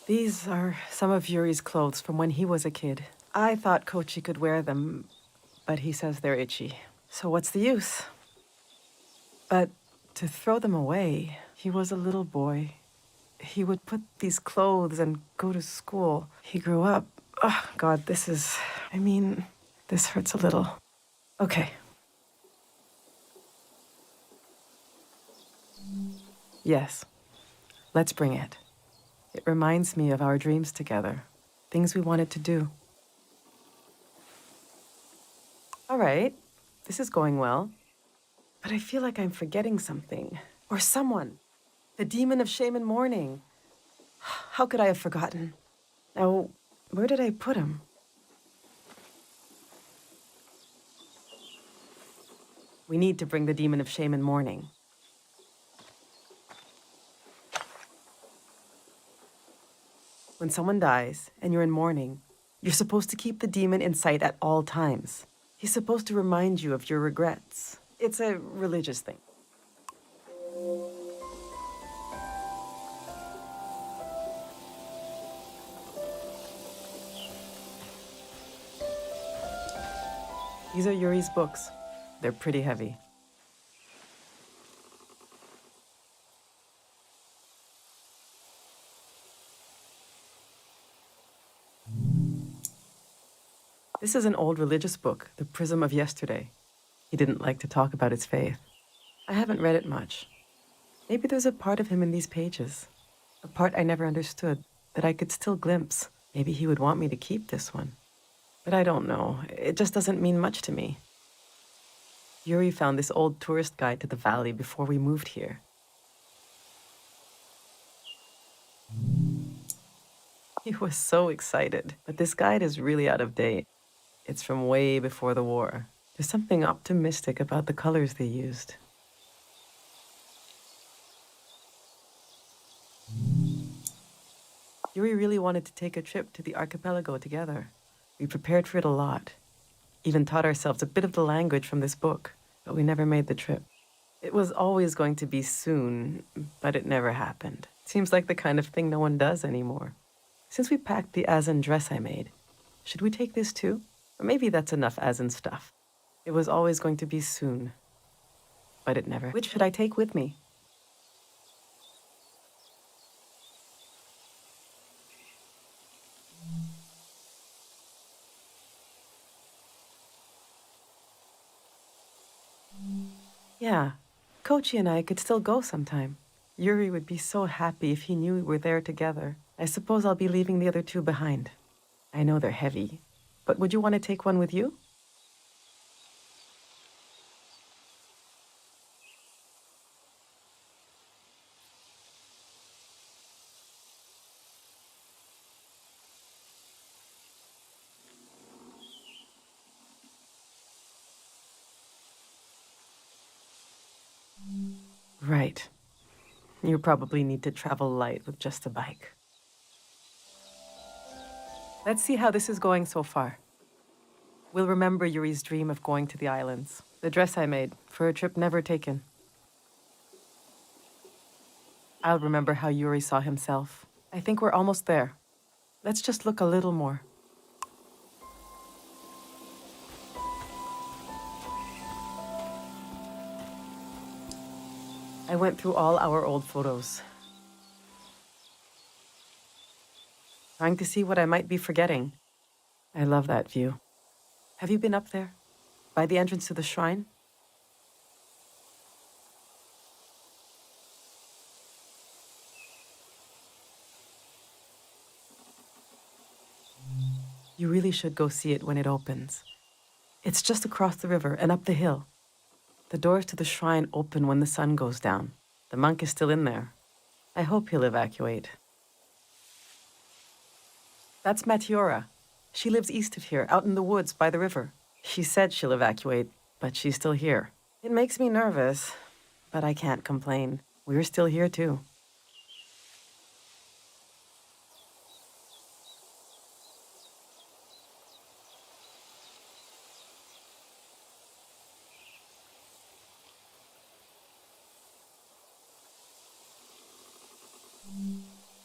These are some of Yuri's clothes from when he was a kid. I thought Kochi could wear them, but he says they're itchy. So what's the use? But to throw them away, he was a little boy. He would put these clothes and go to school. He grew up. Oh, God, this hurts a little. Okay. Yes, let's bring it. It reminds me of our dreams together, things we wanted to do. All right, this is going well. But I feel like I'm forgetting something. Or someone. The demon of shame and mourning. How could I have forgotten? Now, where did I put him? We need to bring the demon of shame and mourning. When someone dies and you're in mourning, you're supposed to keep the demon in sight at all times. He's supposed to remind you of your regrets. It's a religious thing. These are Yuri's books. They're pretty heavy. This is an old religious book, The Prism of Yesterday. He didn't like to talk about his faith. I haven't read it much. Maybe there's a part of him in these pages, a part I never understood, that I could still glimpse. Maybe he would want me to keep this one. But I don't know. It just doesn't mean much to me. Yuri found this old tourist guide to the valley before we moved here. He was so excited, but this guide is really out of date. It's from way before the war. There's something optimistic about the colors they used. Yuri really wanted to take a trip to the archipelago together. We prepared for it a lot. Even taught ourselves a bit of the language from this book, but we never made the trip. It was always going to be soon, but it never happened. Seems like the kind of thing no one does anymore. Since we packed the Azan dress I made, should we take this too? Or maybe that's enough Azan stuff. It was always going to be soon, but it never. Which should I take with me? Yeah, Kochi and I could still go sometime. Yuri would be so happy if he knew we were there together. I suppose I'll be leaving the other two behind. I know they're heavy, but would you want to take one with you? Right. You probably need to travel light with just a bike. Let's see how this is going so far. We'll remember Yuri's dream of going to the islands. The dress I made for a trip never taken. I'll remember how Yuri saw himself. I think we're almost there. Let's just look a little more. I went through all our old photos, trying to see what I might be forgetting. I love that view. Have you been up there? By the entrance to the shrine? You really should go see it when it opens. It's just across the river and up the hill. The doors to the shrine open when the sun goes down. The monk is still in there. I hope he'll evacuate. That's Matiora. She lives east of here, out in the woods by the river. She said she'll evacuate, but she's still here. It makes me nervous, but I can't complain. We're still here too.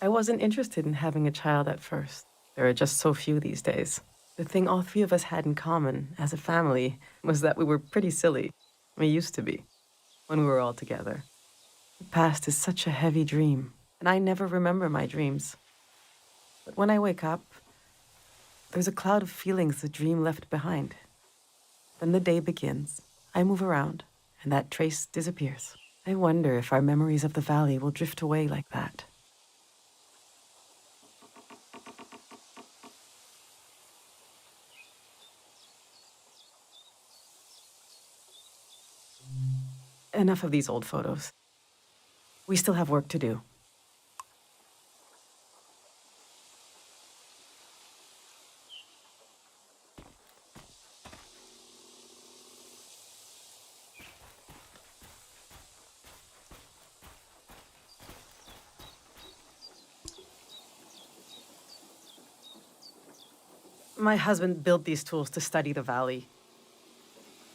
I wasn't interested in having a child at first. There are just so few these days. The thing all three of us had in common as a family was that we were pretty silly. We used to be, when we were all together. The past is such a heavy dream, and I never remember my dreams. But when I wake up, there's a cloud of feelings the dream left behind. Then the day begins. I move around, and that trace disappears. I wonder if our memories of the valley will drift away like that. Enough of these old photos. We still have work to do. My husband built these tools to study the valley.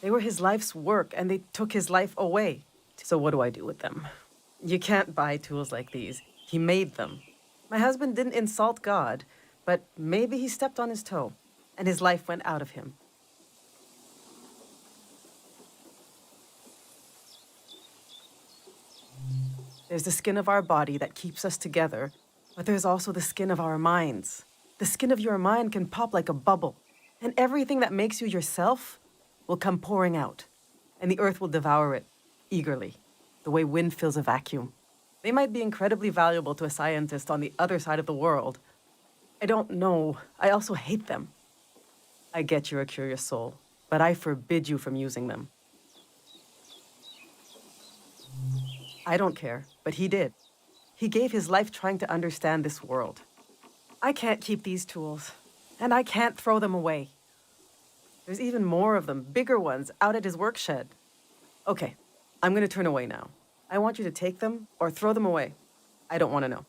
They were his life's work, and they took his life away. So what do I do with them? You can't buy tools like these. He made them. My husband didn't insult God, but maybe he stepped on his toe, and his life went out of him. There's the skin of our body that keeps us together, but there's also the skin of our minds. The skin of your mind can pop like a bubble. And everything that makes you yourself will come pouring out, and the earth will devour it eagerly, the way wind fills a vacuum. They might be incredibly valuable to a scientist on the other side of the world. I don't know. I also hate them. I get you're a curious soul, but I forbid you from using them. I don't care, but he did. He gave his life trying to understand this world. I can't keep these tools, and I can't throw them away. There's even more of them, bigger ones, out at his work shed. Okay, I'm gonna turn away now. I want you to take them or throw them away. I don't want to know.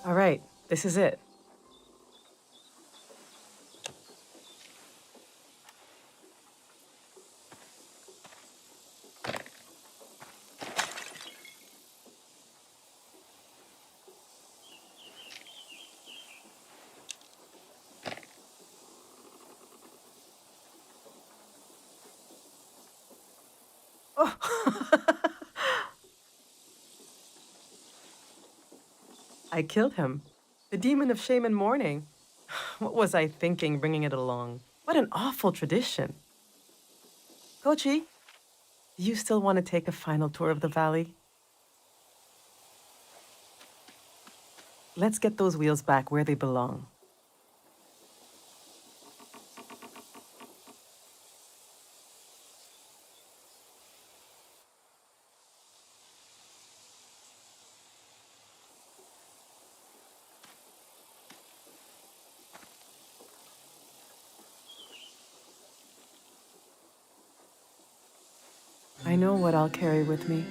All right, this is it. I killed him. The demon of shame and mourning. What was I thinking bringing it along? What an awful tradition. Kochi, do you still want to take a final tour of the valley? Let's get those wheels back where they belong. I know what I'll carry with me.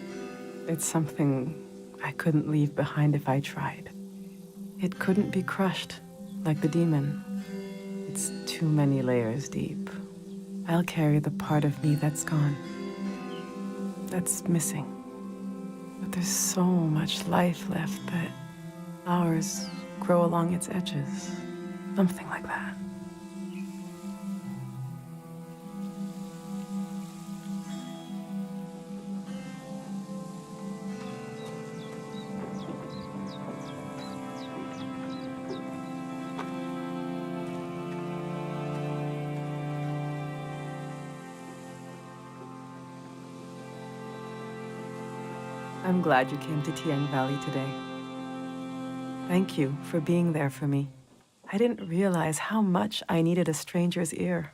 It's something I couldn't leave behind if I tried. It couldn't be crushed, like the demon. It's too many layers deep. I'll carry the part of me that's gone, that's missing. But there's so much life left that flowers grow along its edges. Something like that. I'm glad you came to Tiang Valley today. Thank you for being there for me. I didn't realize how much I needed a stranger's ear.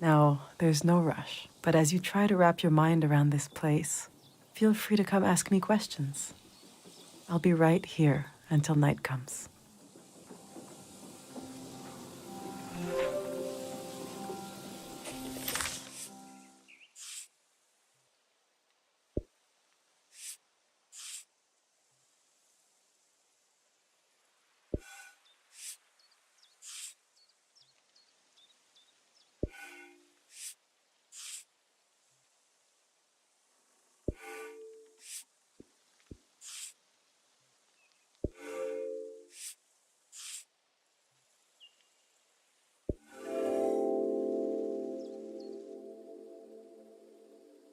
Now, there's no rush, but as you try to wrap your mind around this place, feel free to come ask me questions. I'll be right here until night comes.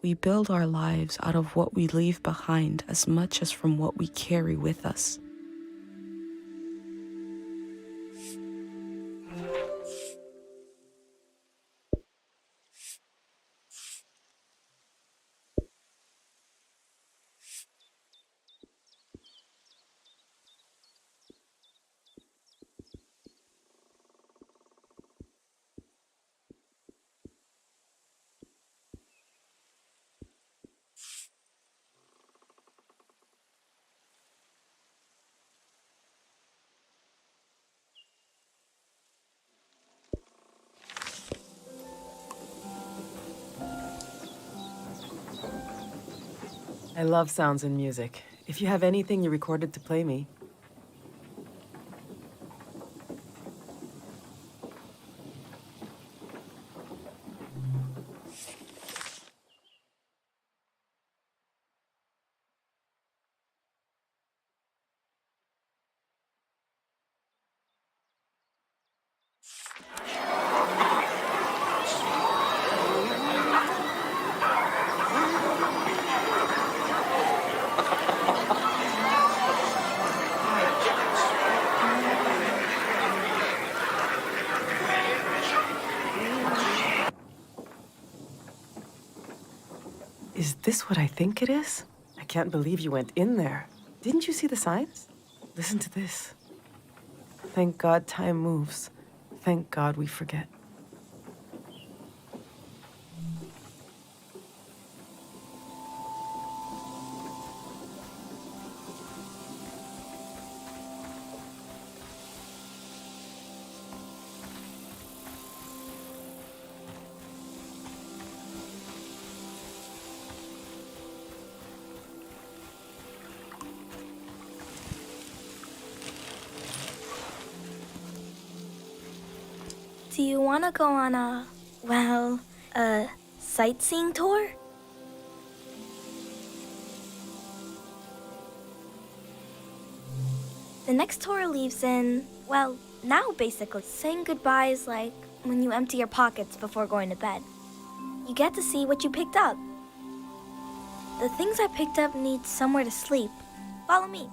We build our lives out of what we leave behind as much as from what we carry with us. I love sounds and music. If you have anything you recorded to play me, Is this what I think it is? I can't believe you went in there. Didn't you see the signs? Listen to this. Thank God time moves. Thank God we forget. Do you want to go on a sightseeing tour? The next tour leaves in, now basically. Saying goodbye is like when you empty your pockets before going to bed. You get to see what you picked up. The things I picked up need somewhere to sleep. Follow me.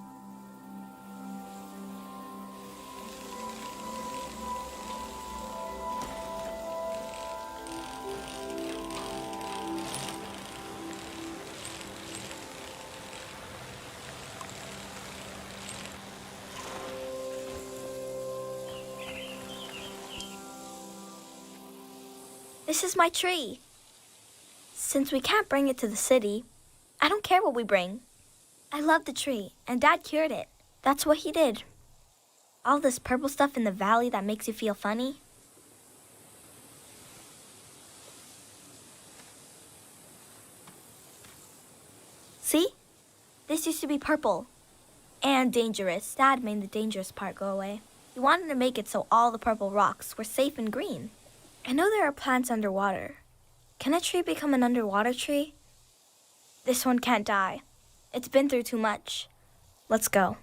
This is my tree. Since we can't bring it to the city, I don't care what we bring. I love the tree, and Dad cured it. That's what he did. All this purple stuff in the valley that makes you feel funny. See? This used to be purple. And dangerous. Dad made the dangerous part go away. He wanted to make it so all the purple rocks were safe and green. I know there are plants underwater. Can a tree become an underwater tree? This one can't die. It's been through too much. Let's go.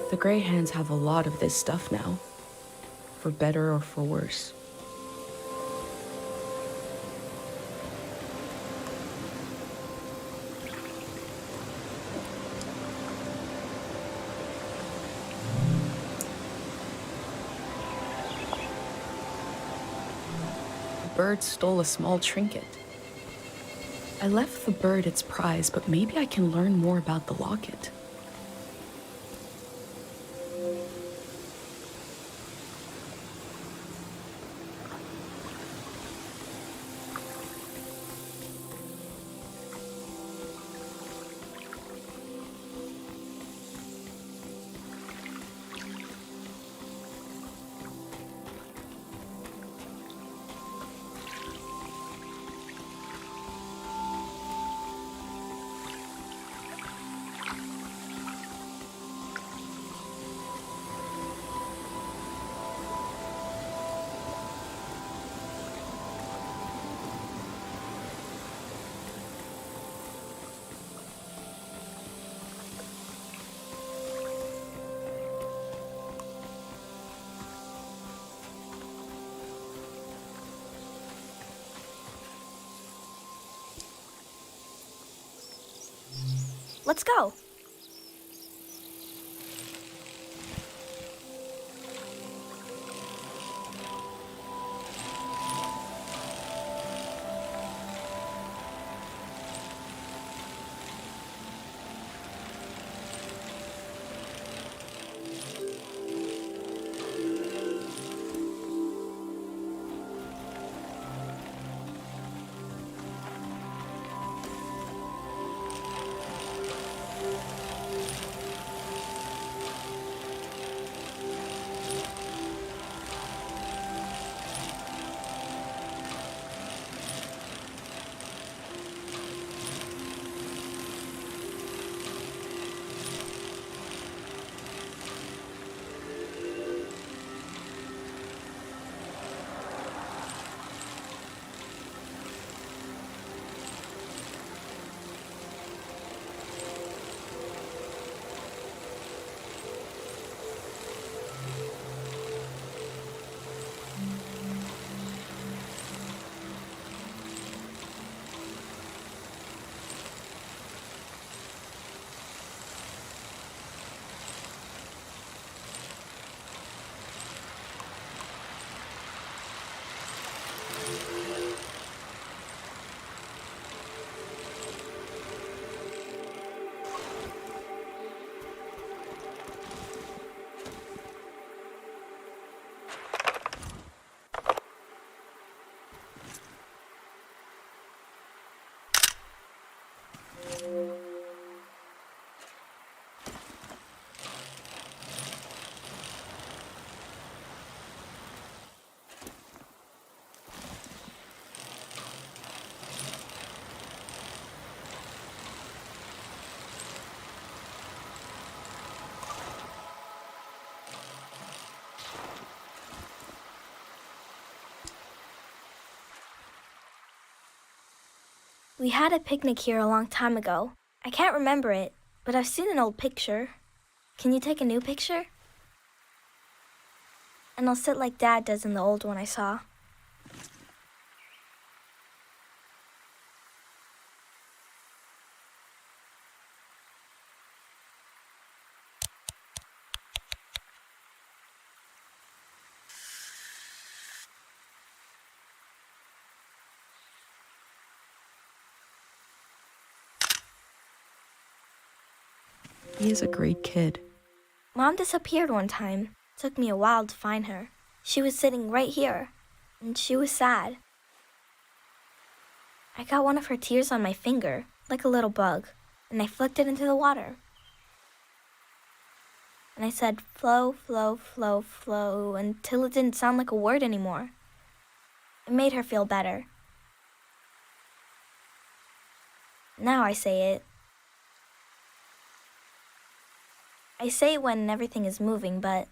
The Grey Hands have a lot of this stuff now, for better or for worse. The bird stole a small trinket. I left the bird its prize, but maybe I can learn more about the locket. Let's go. We had a picnic here a long time ago. I can't remember it, but I've seen an old picture. Can you take a new picture? And I'll sit like Dad does in the old one I saw. He is a great kid. Mom disappeared one time. Took me a while to find her. She was sitting right here, and she was sad. I got one of her tears on my finger, like a little bug, and I flicked it into the water. And I said, flow, flow, flow, flow, until it didn't sound like a word anymore. It made her feel better. Now I say it. I say it when everything is moving, but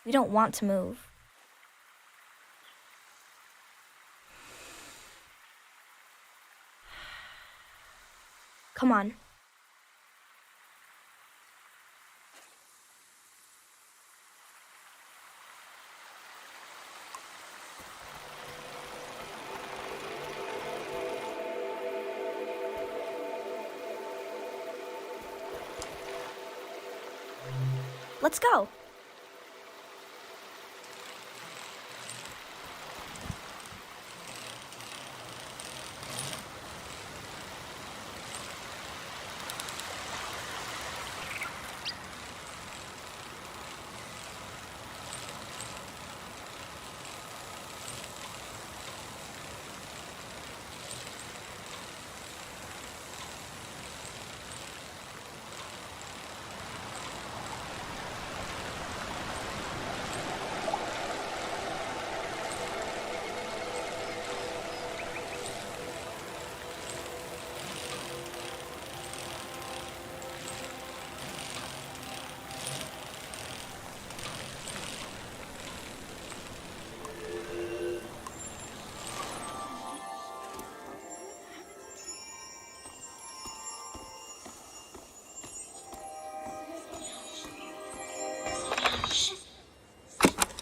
we don't want to move. Come on. Let's go.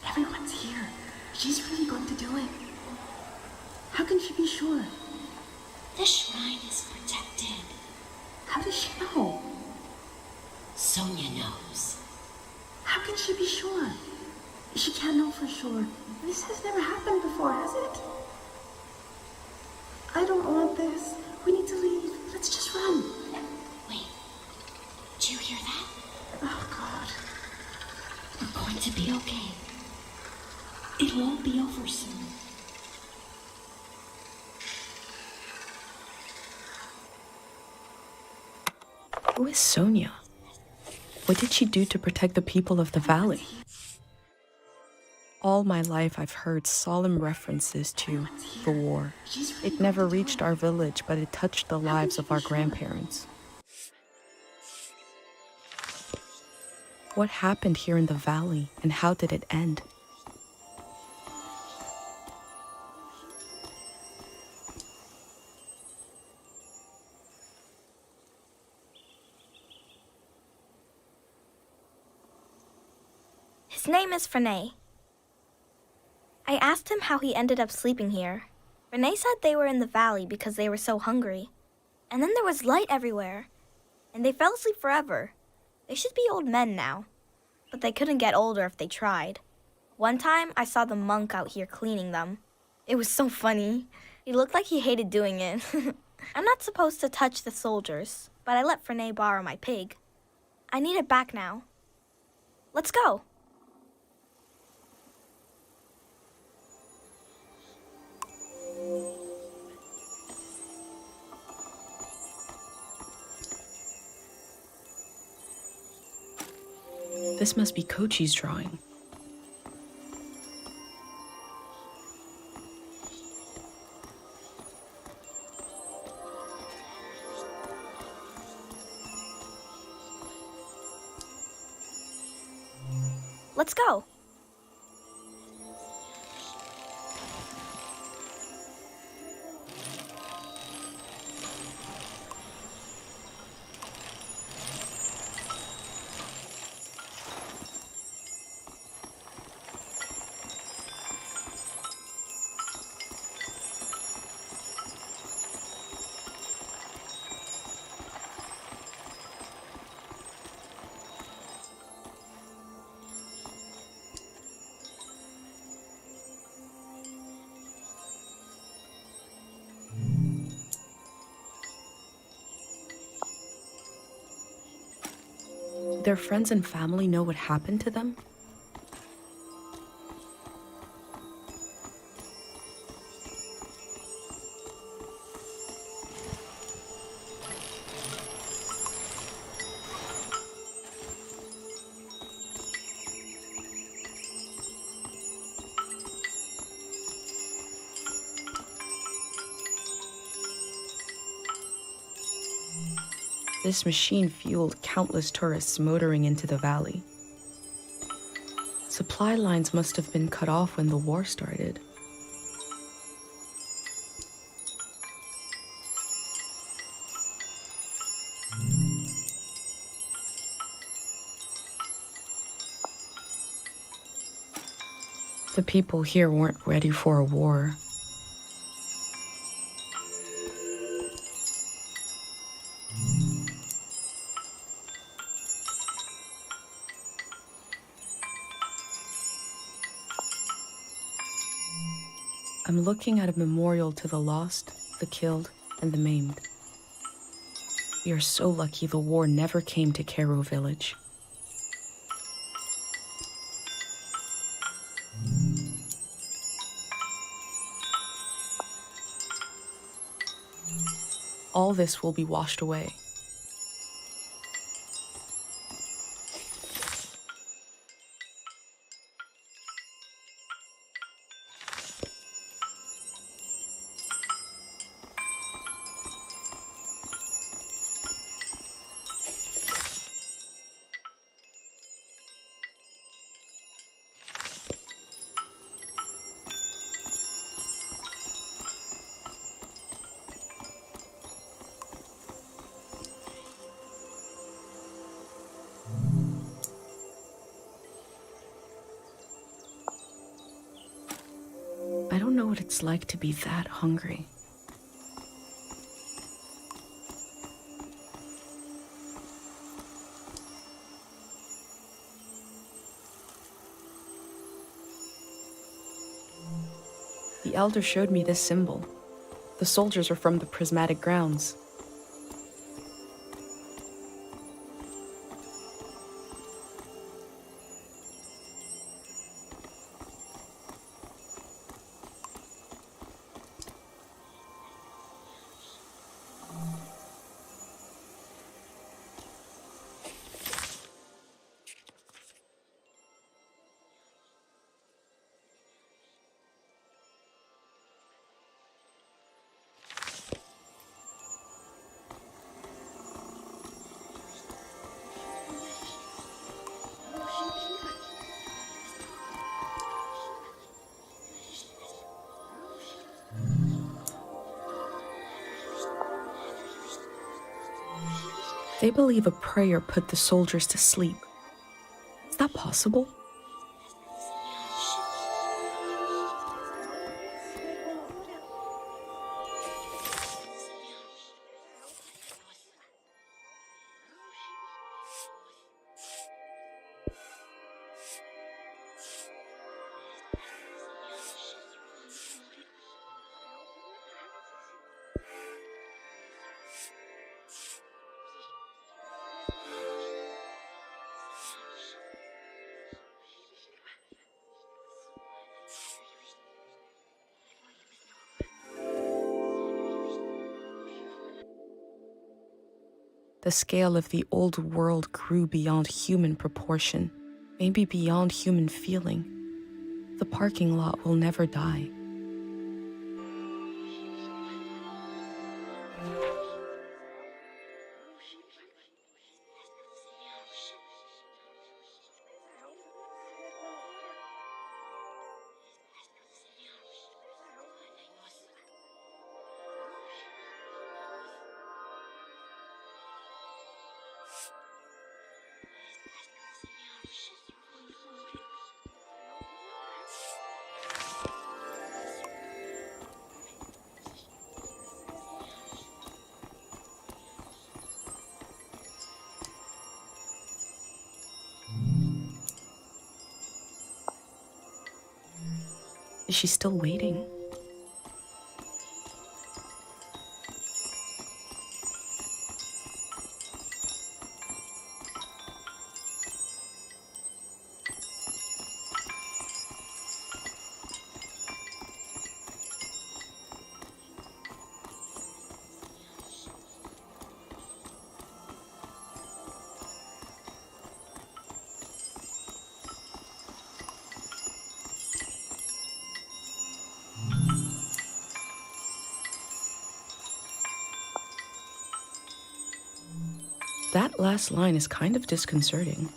Everyone's here. She's really going to do it. How can she be sure? The shrine is protected. How does she know? Sonia knows. How can she be sure? She can't know for sure. This has never happened before, has it? I don't want this. We need to leave. Let's just run. Wait. Do you hear that? Oh, God. We're going to be okay. It won't be over soon. Who is Sonia? What did she do to protect the people of the valley? All my life I've heard solemn references to the war. It never reached our village, but it touched the lives of our grandparents. What happened here in the valley, and how did it end? His name is Frenay. I asked him how he ended up sleeping here. Frenay said they were in the valley because they were so hungry. And then there was light everywhere. And they fell asleep forever. They should be old men now. But they couldn't get older if they tried. One time, I saw the monk out here cleaning them. It was so funny. He looked like he hated doing it. I'm not supposed to touch the soldiers, but I let Frenay borrow my pig. I need it back now. Let's go. This must be Kochi's drawing. Let's go. Their friends and family know what happened to them? This machine fueled countless tourists motoring into the valley. Supply lines must have been cut off when the war started. The people here weren't ready for a war. I'm looking at a memorial to the lost, the killed, and the maimed. We are so lucky the war never came to Cairo village. All this will be washed away. I don't know what it's like to be that hungry. The elder showed me this symbol. The soldiers are from the prismatic grounds. They believe a prayer put the soldiers to sleep. Is that possible? The scale of the old world grew beyond human proportion, maybe beyond human feeling. The parking lot will never die. Is she still waiting? That last line is kind of disconcerting.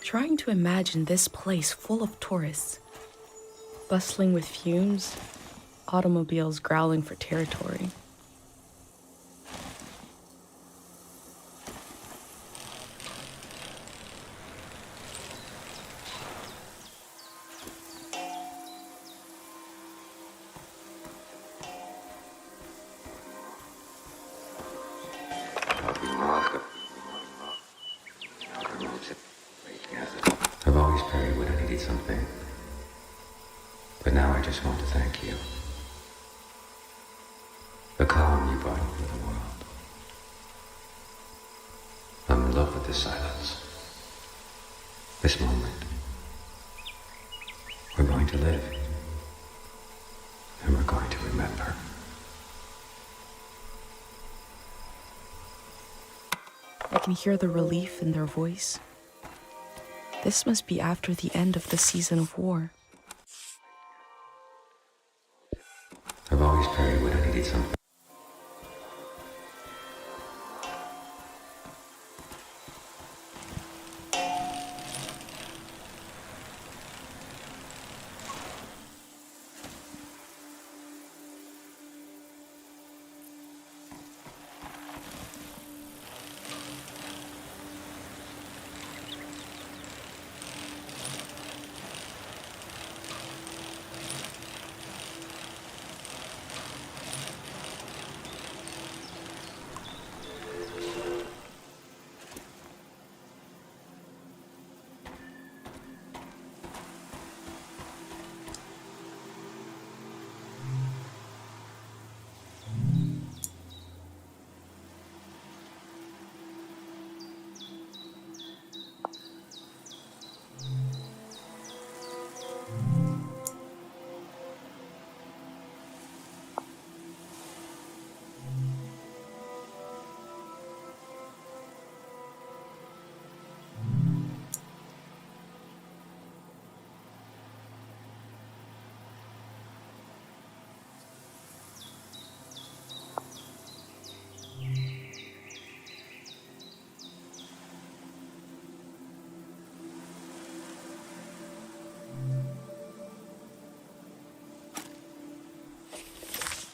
Trying to imagine this place full of tourists, bustling with fumes, automobiles growling for territory. I've always prayed when I needed something. But now I just want to thank you. The calm you brought into the world. I'm in love with this silence. This moment. We're going to live. And we're going to remember. I can hear the relief in their voice. This must be after the end of the season of war. I've always prayed when I needed something.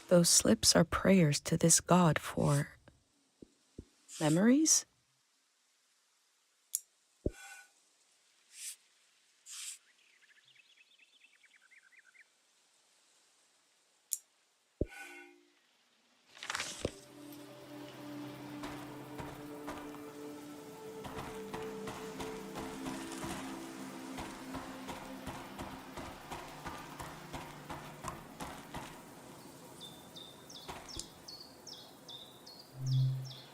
Those slips are prayers to this god for memories?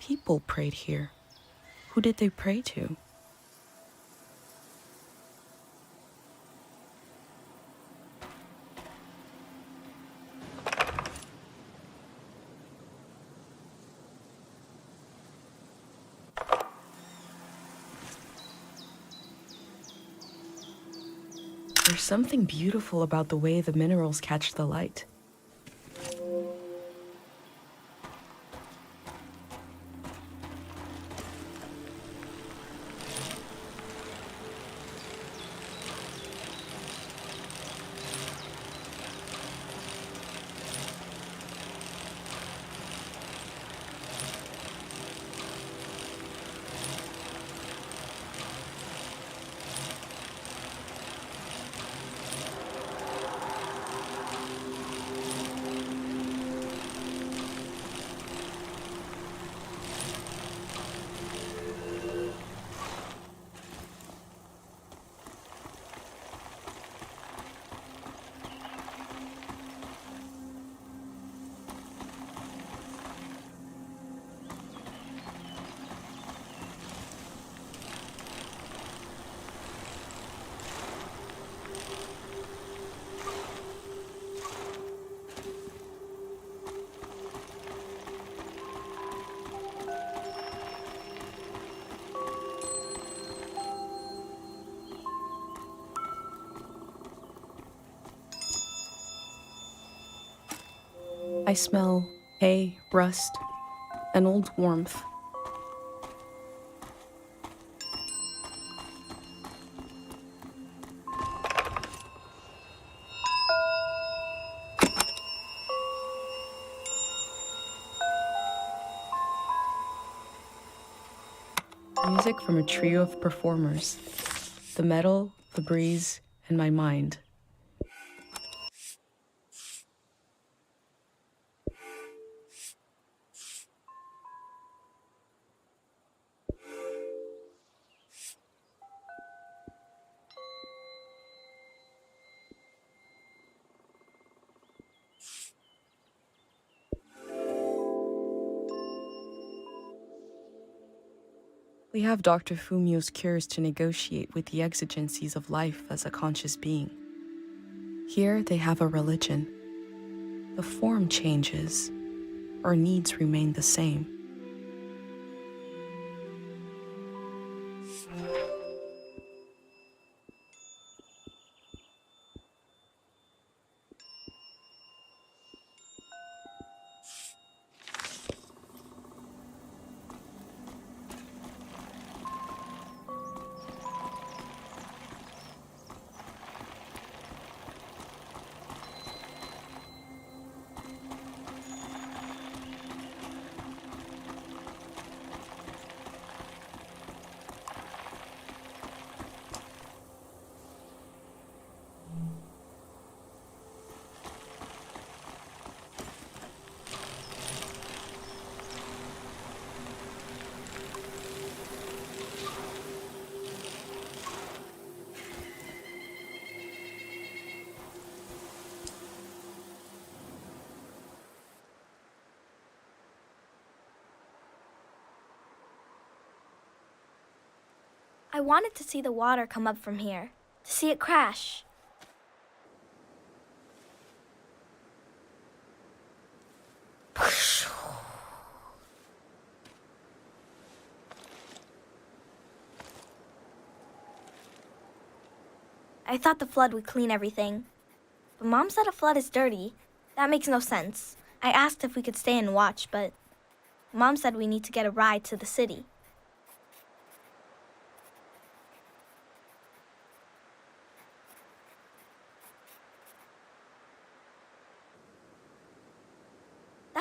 People prayed here. Who did they pray to? There's something beautiful about the way the minerals catch the light. I smell hay, rust, and old warmth. Music from a trio of performers. The metal, the breeze, and my mind. We have Dr. Fumio's cures to negotiate with the exigencies of life as a conscious being. Here they have a religion. The form changes, our needs remain the same. I wanted to see the water come up from here, to see it crash. I thought the flood would clean everything. But Mom said a flood is dirty. That makes no sense. I asked if we could stay and watch, but Mom said we need to get a ride to the city.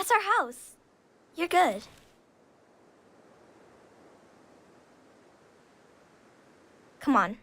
That's our house. You're good. Come on.